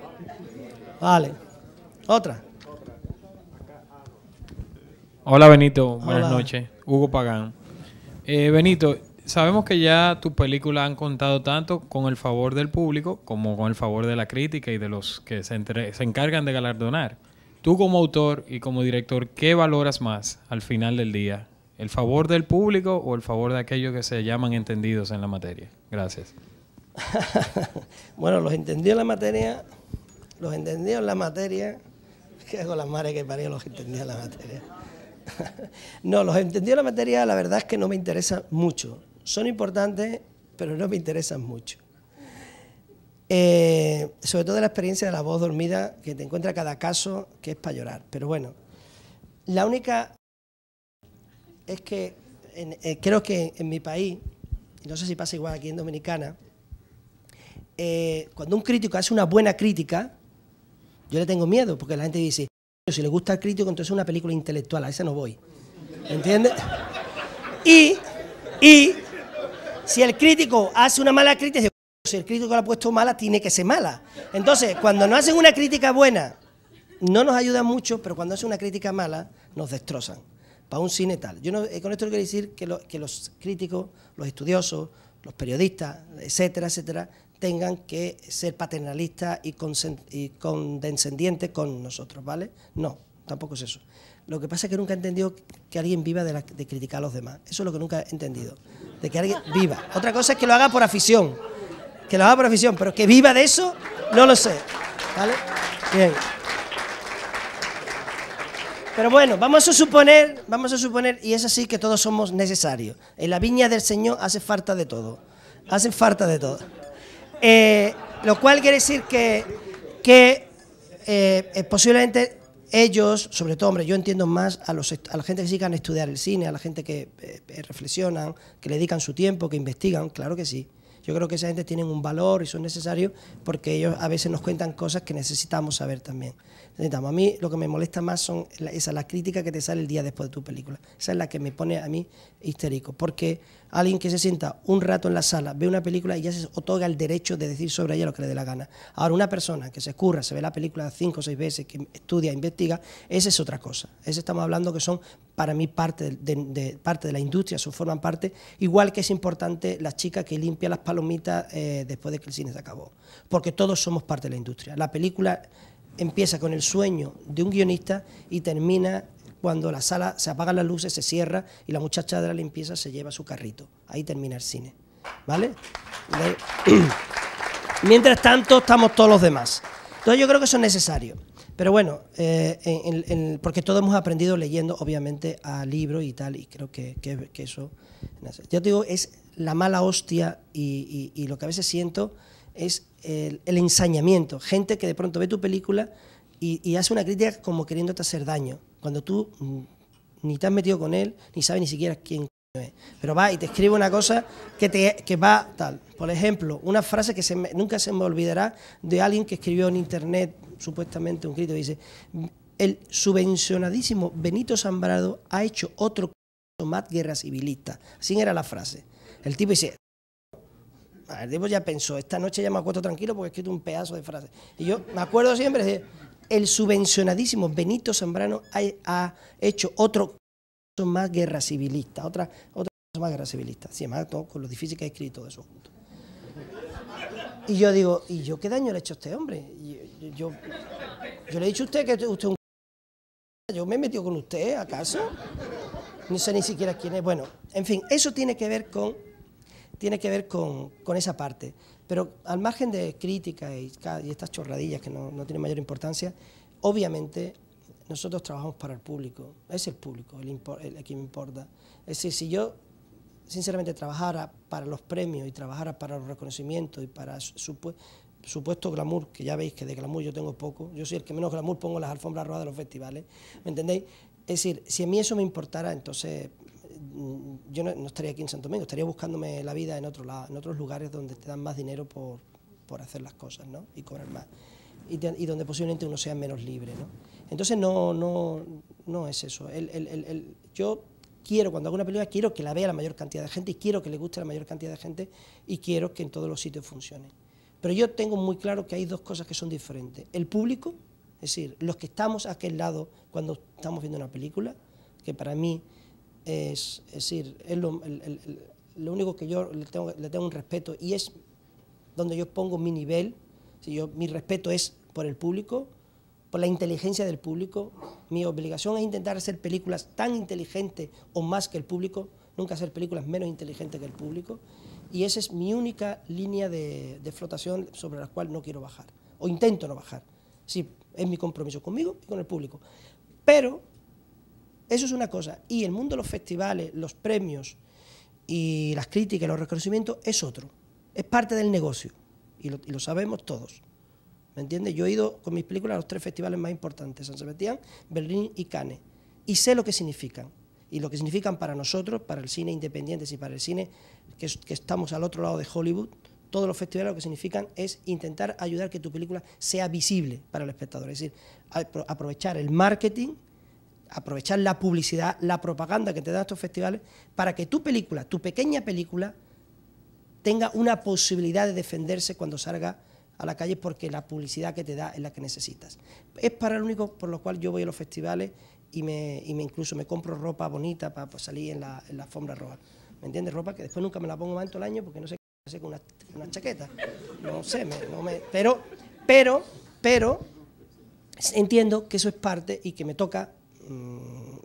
Vale. Otra. Hola Benito, buenas Hola. noches. Hugo Pagán. Benito, sabemos que ya tus películas han contado tanto con el favor del público como con el favor de la crítica y de los que se encargan de galardonar. Tú como autor y como director, ¿qué valoras más al final del día? ¿El favor del público o el favor de aquellos que se llaman entendidos en la materia? Gracias. Bueno, los entendidos en la materia, ¿qué hago las madres que parió los entendidos en la materia? No, los entendidos en la materia, la verdad es que no me interesan mucho. Son importantes, pero no me interesan mucho. Sobre todo la experiencia de la voz dormida, que te encuentra cada caso, que es para llorar. Pero bueno, la única es que creo que en mi país, y no sé si pasa igual aquí en Dominicana, cuando un crítico hace una buena crítica, yo le tengo miedo, porque la gente dice, si le gusta el crítico, entonces es una película intelectual, a esa no voy. ¿Entiendes? Y si el crítico hace una mala crítica, si el crítico la ha puesto mala, tiene que ser mala. Entonces, cuando nos hacen una crítica buena, no nos ayuda mucho, pero cuando hacen una crítica mala, nos destrozan. Para un cine tal. Yo no, con esto quiero decir que los críticos, los estudiosos, los periodistas, etcétera, etcétera, tengan que ser paternalistas y condescendientes con nosotros, ¿vale? No, tampoco es eso. Lo que pasa es que nunca he entendido que alguien viva de criticar a los demás. Eso es lo que nunca he entendido. De que alguien viva. Otra cosa es que lo haga por afición. Que lo haga por afición, pero que viva de eso, no lo sé. ¿Vale? Bien. Pero bueno, vamos a suponer, y es así, que todos somos necesarios. En la viña del Señor hace falta de todo. Hacen falta de todo. Lo cual quiere decir que posiblemente ellos, sobre todo, hombre, yo entiendo más a la gente que se dedican a estudiar el cine, a la gente que reflexionan, que le dedican su tiempo, que investigan, claro que sí. Yo creo que esa gente tiene un valor y son necesarios porque ellos a veces nos cuentan cosas que necesitamos saber también. A mí lo que me molesta más son la crítica que te sale el día después de tu película. Esa es la que me pone a mí histérico, porque Alguien que se sienta un rato en la sala, ve una película y ya se otorga el derecho de decir sobre ella lo que le dé la gana. Ahora, una persona que se curra, se ve la película 5 o 6 veces, que estudia, investiga, esa es otra cosa. Ese estamos hablando que son, para mí, parte de la industria, forman parte, igual que es importante la chica que limpia las palomitas después de que el cine se acabó. Porque todos somos parte de la industria. La película empieza con el sueño de un guionista y termina cuando la sala se apagan las luces, se cierra y la muchacha de la limpieza se lleva su carrito. Ahí termina el cine, ¿vale? Mientras tanto, estamos todos los demás. Entonces yo creo que eso es necesario. Pero bueno, porque todos hemos aprendido leyendo, obviamente, a libros y tal, y creo que eso... Yo te digo, es la mala hostia y lo que a veces siento es el ensañamiento. Gente que de pronto ve tu película y hace una crítica como queriéndote hacer daño, cuando tú ni te has metido con él, ni sabes ni siquiera quién es. Pero va y te escribe una cosa que va tal. Por ejemplo, una frase que nunca se me olvidará de alguien que escribió en internet, supuestamente un escrito, dice: el subvencionadísimo Benito Zambrano ha hecho otro más guerra civilista. Así era la frase. El tipo dice... El tipo ya pensó, esta noche ya me acuesto tranquilo porque he escrito un pedazo de frase. Y yo me acuerdo siempre de el subvencionadísimo Benito Zambrano ha hecho otro más guerra civilista, otra más guerra civilista. Sí, además con lo difícil que ha escrito todo eso junto. Y yo digo, ¿y yo qué daño le he hecho a este hombre? Yo le he dicho a usted que usted es un... Yo me he metido con usted, ¿acaso? No sé ni siquiera quién es. Bueno, en fin, eso tiene que ver con esa parte. Pero al margen de críticas y estas chorradillas que no tienen mayor importancia, obviamente nosotros trabajamos para el público. Es el público el que me importa. Es decir, si yo sinceramente trabajara para los premios y trabajara para los reconocimientos y para supuesto glamour, que ya veis que de glamour yo tengo poco, yo soy el que menos glamour pongo en las alfombras rojas de los festivales, ¿me entendéis? Es decir, si a mí eso me importara, entonces... yo no estaría aquí en Santo Domingo, estaría buscándome la vida en otros lugares donde te dan más dinero por hacer las cosas, ¿no? Y cobrar más. Y donde posiblemente uno sea menos libre, ¿no? Entonces no es eso. Yo quiero, cuando hago una película, quiero que la vea la mayor cantidad de gente y quiero que le guste a la mayor cantidad de gente y quiero que en todos los sitios funcione. Pero yo tengo muy claro que hay dos cosas que son diferentes. El público, es decir, los que estamos a aquel lado cuando estamos viendo una película, que para mí... Es decir, es lo único que yo le tengo un respeto y es donde yo pongo mi nivel. Si mi respeto es por el público, por la inteligencia del público. Mi obligación es intentar hacer películas tan inteligentes o más que el público, nunca hacer películas menos inteligentes que el público. Y esa es mi única línea de flotación sobre la cual no quiero bajar, o intento no bajar. Sí, es mi compromiso conmigo y con el público. Pero... eso es una cosa, y el mundo de los festivales, los premios y las críticas, los reconocimientos es otro, es parte del negocio, y lo sabemos todos, ¿me entiendes? Yo he ido con mis películas a los 3 festivales más importantes, San Sebastián, Berlín y Cannes, y sé lo que significan, y lo que significan para nosotros, para el cine independiente y para el cine que estamos al otro lado de Hollywood. Todos los festivales lo que significan es intentar ayudar que tu película sea visible para el espectador, es decir, aprovechar el marketing, aprovechar la publicidad, la propaganda que te dan estos festivales para que tu película, tu pequeña película, tenga una posibilidad de defenderse cuando salga a la calle porque la publicidad que te da es la que necesitas. Es para lo único por lo cual yo voy a los festivales y incluso me compro ropa bonita para salir en la alfombra roja. ¿Me entiendes? Ropa que después nunca me la pongo más en todo el año porque no sé qué hacer con una chaqueta. No sé, pero entiendo que eso es parte y que me toca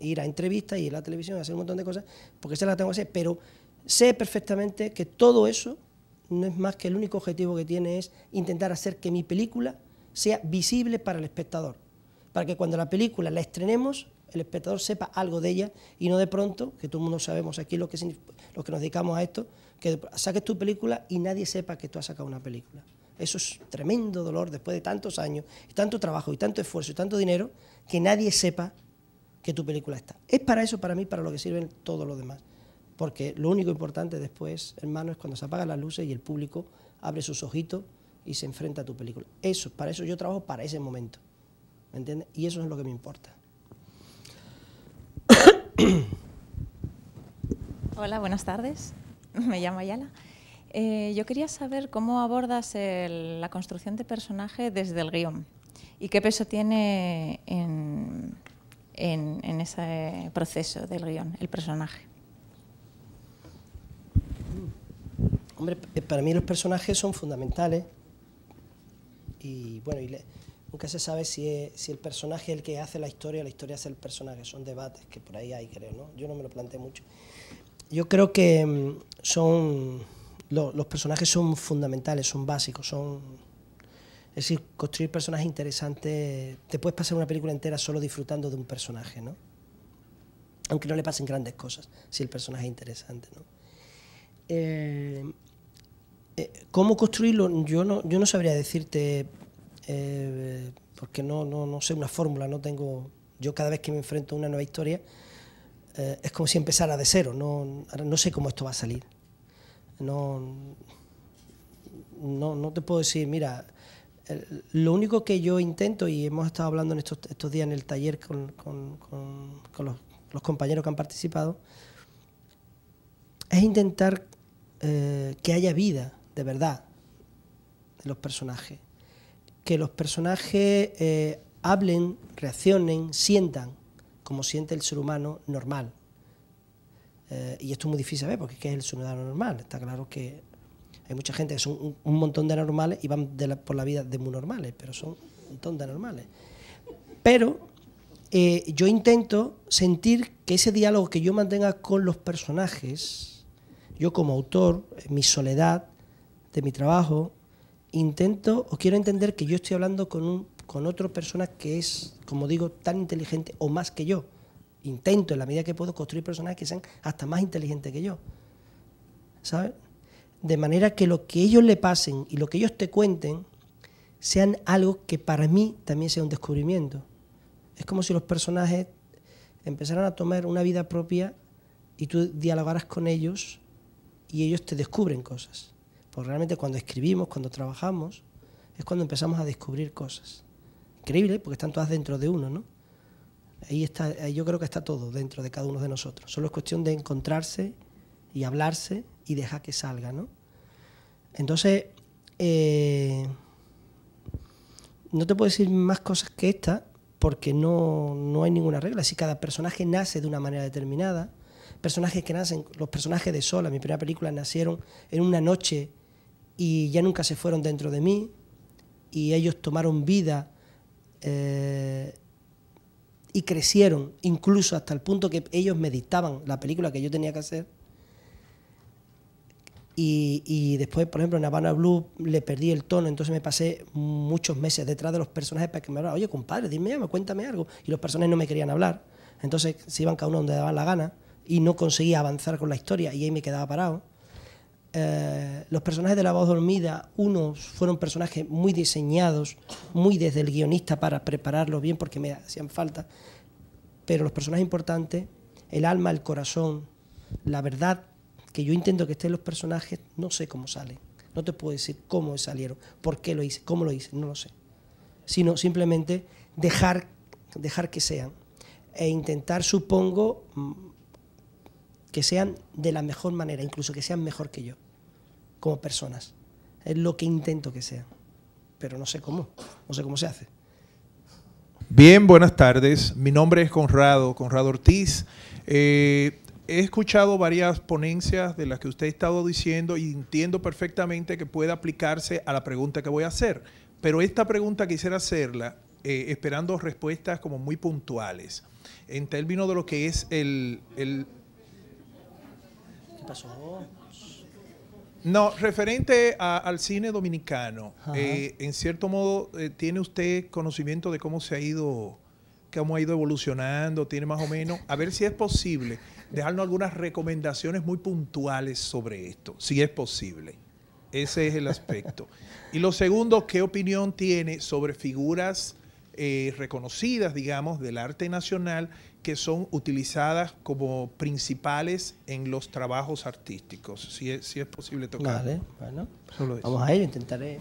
ir a entrevistas y ir a la televisión y hacer un montón de cosas, porque esa la tengo que hacer, pero sé perfectamente que todo eso no es más que el único objetivo que tiene es intentar hacer que mi película sea visible para el espectador, para que cuando la película la estrenemos, el espectador sepa algo de ella y no de pronto, que todo el mundo sabemos aquí los que nos dedicamos a esto, que saques tu película y nadie sepa que tú has sacado una película. Eso es tremendo dolor después de tantos años, y tanto trabajo, y tanto esfuerzo, y tanto dinero, que nadie sepa que tu película está. Es para eso, para mí, para lo que sirven todos los demás. Porque lo único importante después, hermano, es cuando se apagan las luces y el público abre sus ojitos y se enfrenta a tu película. Eso, para eso yo trabajo para ese momento. ¿Me entiendes? Y eso es lo que me importa. Hola, buenas tardes. Me llamo Ayala. Yo quería saber cómo abordas la construcción de personaje desde el guión y qué peso tiene en ese proceso del guión el personaje. Hombre, para mí los personajes son fundamentales y bueno, nunca se sabe si el personaje es el que hace la historia hace el personaje. Son debates que por ahí hay, creo, ¿no? Yo no me lo planteo mucho. Yo creo que los personajes son fundamentales, son básicos, es decir, construir personajes interesantes. Te puedes pasar una película entera solo disfrutando de un personaje, ¿no? Aunque no le pasen grandes cosas, si el personaje es interesante, ¿no? ¿Cómo construirlo? Yo no sabría decirte, porque no sé una fórmula, no tengo... Yo cada vez que me enfrento a una nueva historia, es como si empezara de cero, no sé cómo esto va a salir. No te puedo decir, mira, lo único que yo intento, y hemos estado hablando en estos días en el taller con los compañeros que han participado, es intentar que haya vida, de verdad, en los personajes. Que los personajes hablen, reaccionen, sientan, como siente el ser humano normal. Y esto es muy difícil de ver, porque ¿qué es el ser humano normal? Está claro que hay mucha gente que son un montón de anormales y van por la vida de muy normales, pero son un montón de anormales. Pero yo intento sentir que ese diálogo que yo mantenga con los personajes, yo como autor, en mi soledad de mi trabajo, intento o quiero entender que yo estoy hablando con otra persona que es, como digo, tan inteligente o más que yo. Intento, en la medida que puedo, construir personajes que sean hasta más inteligentes que yo, ¿sabes? De manera que lo que ellos le pasen y lo que ellos te cuenten sean algo que para mí también sea un descubrimiento. Es como si los personajes empezaran a tomar una vida propia y tú dialogaras con ellos y ellos te descubren cosas. Porque realmente cuando escribimos, cuando trabajamos, es cuando empezamos a descubrir cosas. Increíble, porque están todas dentro de uno, ¿no? Ahí está, yo creo que está todo dentro de cada uno de nosotros. Solo es cuestión de encontrarse y hablarse y dejar que salga, ¿no? Entonces, no te puedo decir más cosas que esta, porque no hay ninguna regla. Si cada personaje nace de una manera determinada, personajes que nacen, los personajes de Sola, mi primera película, nacieron en una noche y ya nunca se fueron dentro de mí, y ellos tomaron vida y crecieron, incluso hasta el punto que ellos me dictaban la película que yo tenía que hacer. Y después, por ejemplo, en Havana Blue le perdí el tono, entonces me pasé muchos meses detrás de los personajes para que me hablaran. Oye, compadre, dime algo, cuéntame algo. Y los personajes no me querían hablar. Entonces se iban cada uno donde daban la gana y no conseguía avanzar con la historia y ahí me quedaba parado. Los personajes de La Voz Dormida, unos fueron personajes muy diseñados, muy desde el guionista para prepararlos bien porque me hacían falta, pero los personajes importantes, el alma, el corazón, la verdad que yo intento que estén los personajes, no sé cómo salen, no te puedo decir cómo salieron, por qué lo hice, cómo lo hice, no lo sé, sino simplemente dejar que sean e intentar, supongo, que sean de la mejor manera, incluso que sean mejor que yo, como personas. Es lo que intento que sean, pero no sé cómo se hace. Bien, buenas tardes. Mi nombre es Conrado Ortiz. He escuchado varias ponencias de las que usted ha estado diciendo y entiendo perfectamente que puede aplicarse a la pregunta que voy a hacer, pero esta pregunta quisiera hacerla esperando respuestas como muy puntuales, en términos de lo que es el ¿Qué pasó? No, referente al cine dominicano, en cierto modo, ¿tiene usted conocimiento de cómo ha ido evolucionando? ¿Tiene más o menos? A ver si es posible dejarnos algunas recomendaciones muy puntuales sobre esto, si es posible. Ese es el aspecto. Y lo segundo, ¿qué opinión tiene sobre figuras reconocidas, digamos, del arte nacional que son utilizadas como principales en los trabajos artísticos? Si es posible tocar. Vale, bueno, vamos a ello, intentaré.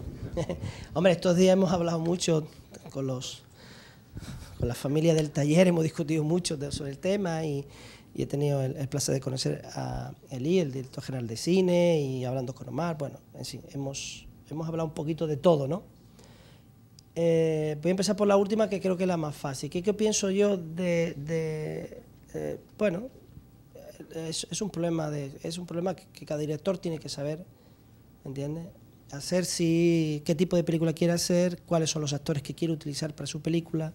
Hombre, estos días hemos hablado mucho con la familia del taller, hemos discutido mucho sobre el tema y y he tenido el placer de conocer a Eli, el director general de cine, y hablando con Omar. Bueno, en fin, hemos hablado un poquito de todo, ¿no? Voy a empezar por la última, que creo que es la más fácil. ¿Qué pienso yo bueno, es un problema que cada director tiene que saber, ¿entiendes? Qué tipo de película quiere hacer, cuáles son los actores que quiere utilizar para su película.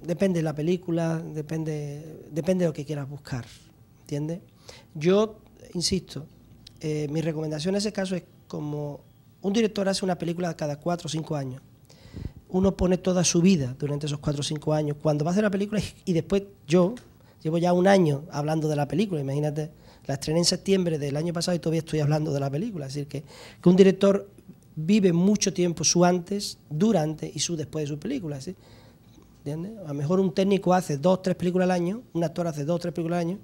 Depende de la película, depende de lo que quieras buscar, ¿entiendes? Yo, insisto, mi recomendación en ese caso es como un director hace una película cada 4 o 5 años. Uno pone toda su vida durante esos 4 o 5 años. Cuando va a hacer la película, y después yo llevo ya 1 año hablando de la película, imagínate, la estrené en septiembre del año pasado y todavía estoy hablando de la película. Es decir, que un director vive mucho tiempo su antes, durante y su después de su película, ¿sí? ¿Entiendes? A lo mejor un técnico hace 2 o 3 películas al año, un actor hace 2 o 3 películas al año,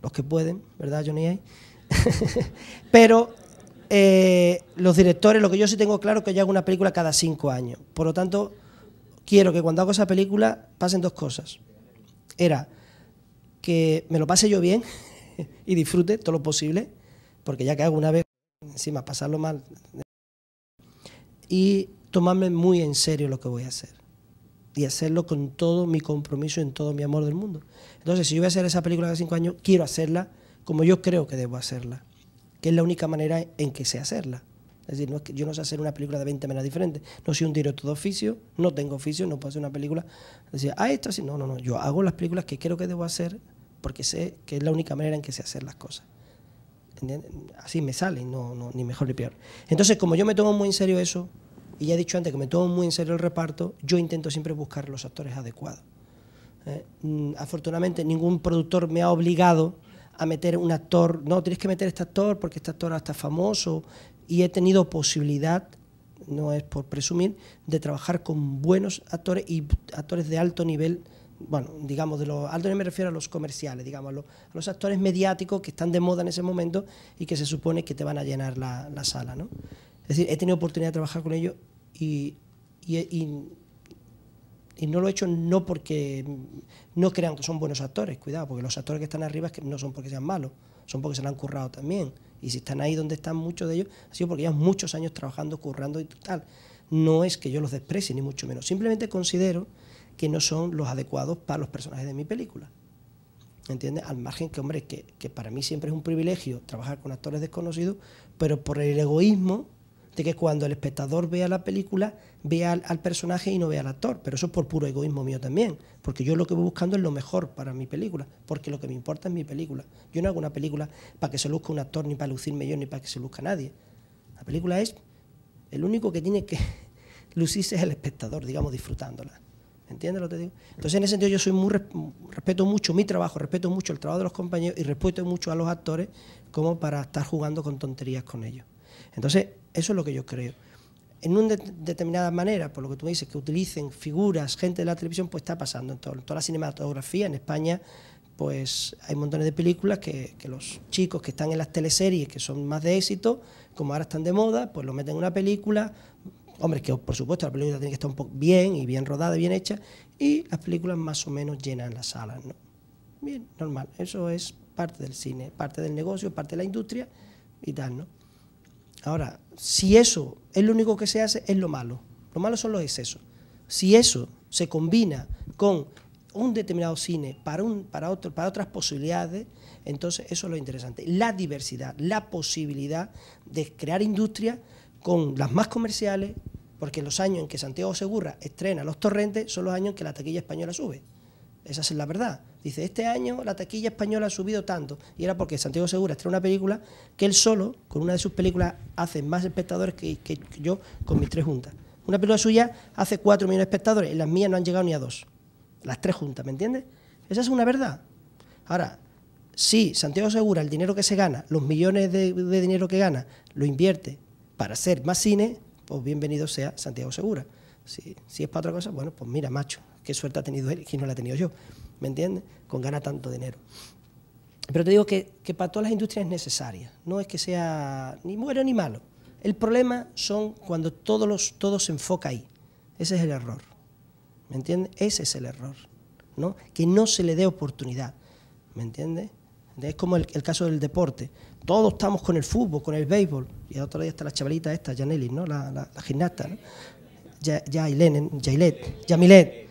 los que pueden, ¿verdad, Johnny A? Pero los directores, lo que yo sí tengo claro es que yo hago una película cada 5 años. Por lo tanto, quiero que cuando hago esa película pasen 2 cosas. Era que me lo pase yo bien y disfrute todo lo posible, porque ya que hago una vez, encima pasarlo mal, y tomarme muy en serio lo que voy a hacer. Y hacerlo con todo mi compromiso, en todo mi amor del mundo. Entonces, si yo voy a hacer esa película de 5 años, quiero hacerla como yo creo que debo hacerla, que es la única manera en que sé hacerla. Es decir, no es que yo no sé hacer una película de 20 maneras diferentes, no soy un director de oficio, no tengo oficio, no puedo hacer una película, decir, esto así, no, yo hago las películas que creo que debo hacer porque sé que es la única manera en que sé hacer las cosas. ¿Entiendes? Así me sale, ni mejor ni peor. Entonces, como yo me tomo muy en serio eso, y ya he dicho antes que me tomo muy en serio el reparto, yo intento siempre buscar los actores adecuados. Afortunadamente, ningún productor me ha obligado a meter un actor, no, tienes que meter este actor porque este actor está famoso, y he tenido posibilidad, no es por presumir, de trabajar con buenos actores y actores de alto nivel. Bueno, digamos, de los altos me refiero a los comerciales, digamos, a los actores mediáticos que están de moda en ese momento y que se supone que te van a llenar la sala, ¿no? Es decir, he tenido oportunidad de trabajar con ellos y no lo he hecho no porque no crean que son buenos actores, cuidado, porque los actores que están arriba es que no son porque sean malos, son porque se lo han currado también. Y si están ahí donde están muchos de ellos, ha sido porque llevan muchos años trabajando, currando y tal. No es que yo los desprecie, ni mucho menos. Simplemente considero que no son los adecuados para los personajes de mi película. ¿Entiendes? Al margen que, hombre, que para mí siempre es un privilegio trabajar con actores desconocidos, pero por el egoísmo de que cuando el espectador vea la película, vea al personaje y no vea al actor. Pero eso es por puro egoísmo mío también, porque yo lo que voy buscando es lo mejor para mi película, porque lo que me importa es mi película. Yo no hago una película para que se luzca un actor, ni para lucirme yo, ni para que se luzca nadie. La película es, el único que tiene que lucirse es el espectador, digamos, disfrutándola. ¿Entiendes lo que te digo? Entonces, en ese sentido, yo soy respeto mucho mi trabajo, respeto mucho el trabajo de los compañeros y respeto mucho a los actores como para estar jugando con tonterías con ellos. Entonces, eso es lo que yo creo. En una determinada manera, por lo que tú dices, que utilicen figuras, gente de la televisión, pues está pasando en toda la cinematografía. En España, pues hay montones de películas que los chicos que están en las teleseries, que son más de éxito, como ahora están de moda, pues lo meten en una película. Hombre, que por supuesto la película tiene que estar un poco bien y bien rodada, bien hecha, y las películas más o menos llenan las salas, ¿no? Bien, normal. Eso es parte del cine, parte del negocio, parte de la industria y tal, ¿no? Ahora, si eso es lo único que se hace, es lo malo. Lo malo son los excesos. Si eso se combina con un determinado cine para otras posibilidades, entonces eso es lo interesante. La diversidad, la posibilidad de crear industria con las más comerciales, porque los años en que Santiago Segura estrena Los Torrentes son los años en que la taquilla española sube. Esa es la verdad. Dice, este año la taquilla española ha subido tanto, y era porque Santiago Segura estrena una película que él solo, con una de sus películas, hace más espectadores que yo con mis 3 juntas. Una película suya hace 4 millones de espectadores, y las mías no han llegado ni a 2. Las 3 juntas, ¿me entiendes? Esa es una verdad. Ahora, si Santiago Segura, el dinero que se gana, los millones de dinero que gana, lo invierte para hacer más cine, pues bienvenido sea Santiago Segura. Si es para otra cosa, bueno, pues mira, macho, qué suerte ha tenido él y no la he tenido yo, ¿me entiendes? Con ganar tanto dinero. Pero te digo que para todas las industrias es necesaria, no es que sea ni bueno ni malo. El problema son cuando todo se enfoca ahí. Ese es el error, ¿me entiendes? Ese es el error. ¿no? Que no se le dé oportunidad, ¿me entiendes? Es como el caso del deporte. Todos estamos con el fútbol, con el béisbol. Y el otro día está la chavalita esta, Janely, ¿no? La gimnasta, ¿no? Yamilet.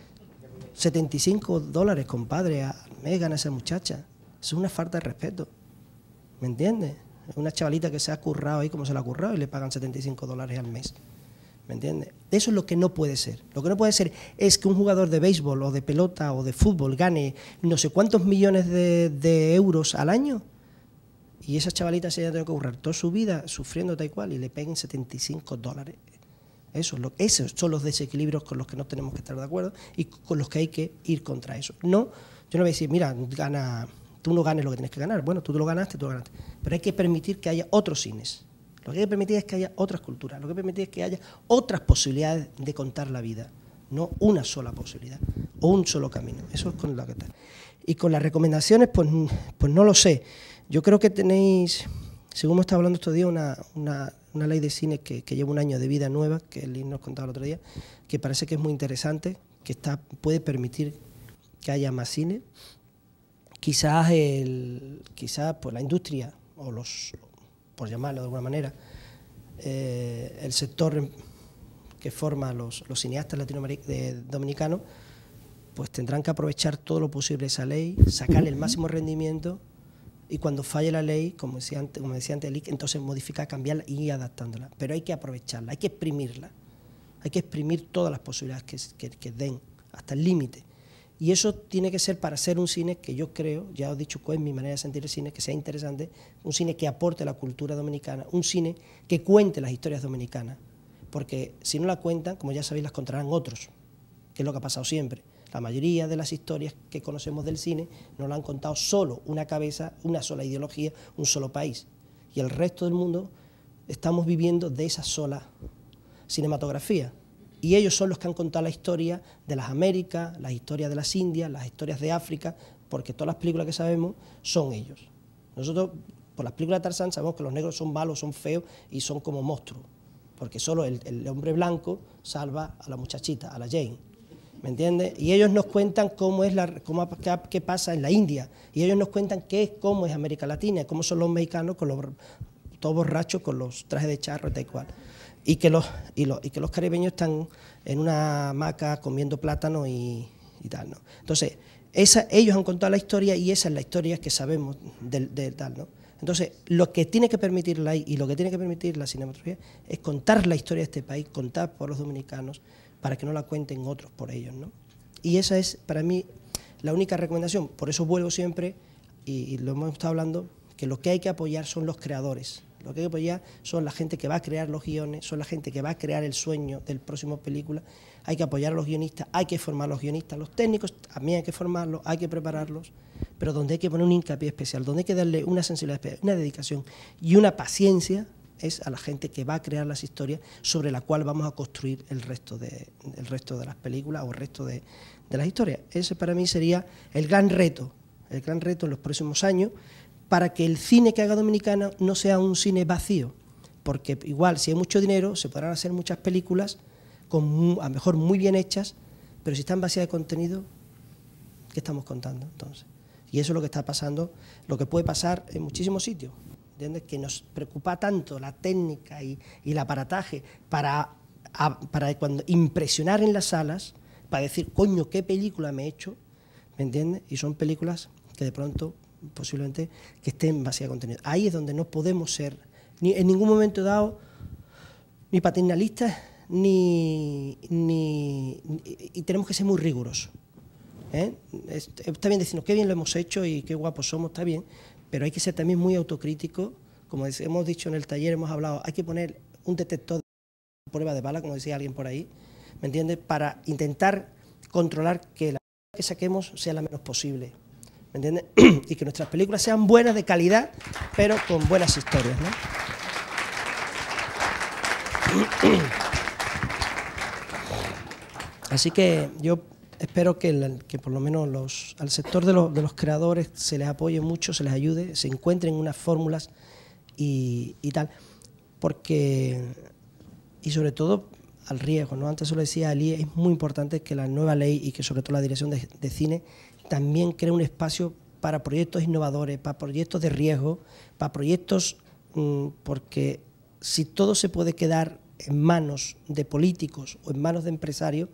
$75, compadre, al mes gana esa muchacha. Eso es una falta de respeto, ¿me entiendes? Es una chavalita que se ha currado ahí como se la ha currado y le pagan $75 al mes, ¿me entiendes? Eso es lo que no puede ser. Lo que no puede ser es que un jugador de béisbol o de pelota o de fútbol gane no sé cuántos millones de euros al año y esa chavalita se haya tenido que currar toda su vida sufriendo tal cual y le peguen $75. Esos son los desequilibrios con los que no tenemos que estar de acuerdo y con los que hay que ir contra eso. No, yo no voy a decir, mira, tú no ganes lo que tienes que ganar. Bueno, tú lo ganaste. Pero hay que permitir que haya otros cines. Lo que hay que permitir es que haya otras culturas. Lo que hay que permitir es que haya otras posibilidades de contar la vida. No una sola posibilidad o un solo camino. Eso es con lo que está. Y con las recomendaciones, pues no lo sé. Yo creo que tenéis, según me estaba hablando estos días, una ley de cine que lleva un año de vida nueva, que Liz nos contaba el otro día, que parece que es muy interesante, que puede permitir que haya más cine. Quizás pues la industria, o por llamarlo de alguna manera, el sector que forma los cineastas dominicanos, pues tendrán que aprovechar todo lo posible esa ley, sacarle el máximo rendimiento. Y cuando falle la ley, como decía antes entonces modificar, cambiarla y ir adaptándola. Pero hay que aprovecharla, hay que exprimirla. Hay que exprimir todas las posibilidades que den, hasta el límite. Y eso tiene que ser para hacer un cine que yo creo, ya os he dicho cuál es mi manera de sentir el cine, que sea interesante, un cine que aporte la cultura dominicana, un cine que cuente las historias dominicanas. Porque si no la cuentan, como ya sabéis, las contarán otros, que es lo que ha pasado siempre. La mayoría de las historias que conocemos del cine nos la han contado solo una cabeza, una sola ideología, un solo país. Y el resto del mundo estamos viviendo de esa sola cinematografía. Y ellos son los que han contado la historia de las Américas, las historias de las Indias, las historias de África, porque todas las películas que sabemos son ellos. Nosotros, por las películas de Tarzán, sabemos que los negros son malos, son feos y son como monstruos, porque solo el hombre blanco salva a la muchachita, a la Jane. ¿Me entiendes? Y ellos nos cuentan qué pasa en la India, y ellos nos cuentan cómo es América Latina, cómo son los mexicanos todos borrachos con los trajes de charro y tal cual. Y que los caribeños están en una hamaca comiendo plátano y tal, ¿no? Entonces, ellos han contado la historia y esa es la historia que sabemos de tal, ¿no? Entonces, lo que tiene que permitir la ley y lo que tiene que permitir la cinematografía es contar la historia de este país, contar por los dominicanos, para que no la cuenten otros por ellos, ¿no? Y esa es, para mí, la única recomendación. Por eso vuelvo siempre, y lo hemos estado hablando, que lo que hay que apoyar son los creadores. Lo que hay que apoyar son la gente que va a crear los guiones, son la gente que va a crear el sueño del próximo película. Hay que apoyar a los guionistas, hay que formar a los guionistas, los técnicos también hay que formarlos, hay que prepararlos, pero donde hay que poner un hincapié especial, donde hay que darle una sensibilidad especial, una dedicación y una paciencia, es a la gente que va a crear las historias sobre la cual vamos a construir el resto de las películas o el resto de las historias. Ese para mí sería el gran reto en los próximos años, para que el cine que haga Dominicana no sea un cine vacío, porque igual si hay mucho dinero se podrán hacer muchas películas, a lo mejor muy bien hechas, pero si están vacías de contenido, ¿qué estamos contando entonces? Y eso es lo que está pasando, lo que puede pasar en muchísimos sitios. ¿Entiendes? Que nos preocupa tanto la técnica y el aparataje para cuando impresionar en las salas, para decir, coño, qué película me he hecho, ¿me entiendes? Y son películas que de pronto, posiblemente, que estén vacías de contenido. Ahí es donde no podemos ser, en ningún momento dado, ni paternalistas, y tenemos que ser muy rigurosos. Está bien decirnos qué bien lo hemos hecho y qué guapos somos, está bien, pero hay que ser también muy autocrítico. Como hemos dicho en el taller, hemos hablado, hay que poner un detector de prueba de bala, como decía alguien por ahí, ¿me entiendes? Para intentar controlar que la que saquemos sea la menos posible, ¿me entiendes? Y que nuestras películas sean buenas, de calidad, pero con buenas historias, ¿no? Así que yo espero que por lo menos al sector de los creadores se les apoye mucho, se les ayude, se encuentren unas fórmulas y tal, porque, y sobre todo, al riesgo, ¿no? Antes se lo decía Ali, es muy importante que la nueva ley y que sobre todo la dirección de cine también cree un espacio para proyectos innovadores, para proyectos de riesgo, para proyectos, porque si todo se puede quedar en manos de políticos o en manos de empresarios,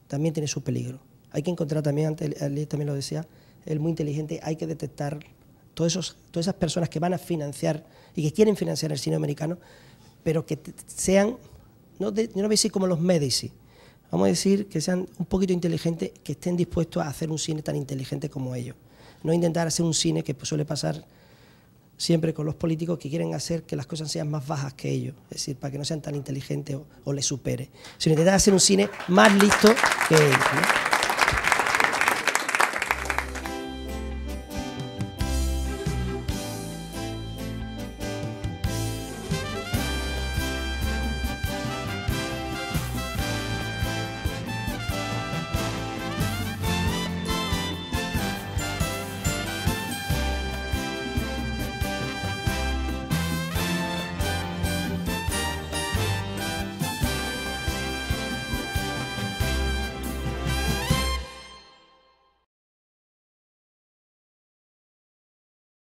también tiene su peligro. Hay que encontrar también, antes Ali también lo decía, él muy inteligente, hay que detectar todas esas personas que van a financiar y que quieren financiar el cine americano, pero que sean, yo no voy a decir como los Medici, vamos a decir que sean un poquito inteligentes, que estén dispuestos a hacer un cine tan inteligente como ellos. No intentar hacer un cine que suele pasar siempre con los políticos que quieren hacer que las cosas sean más bajas que ellos, es decir, para que no sean tan inteligentes o les supere, sino intentar hacer un cine más listo que ellos, ¿no?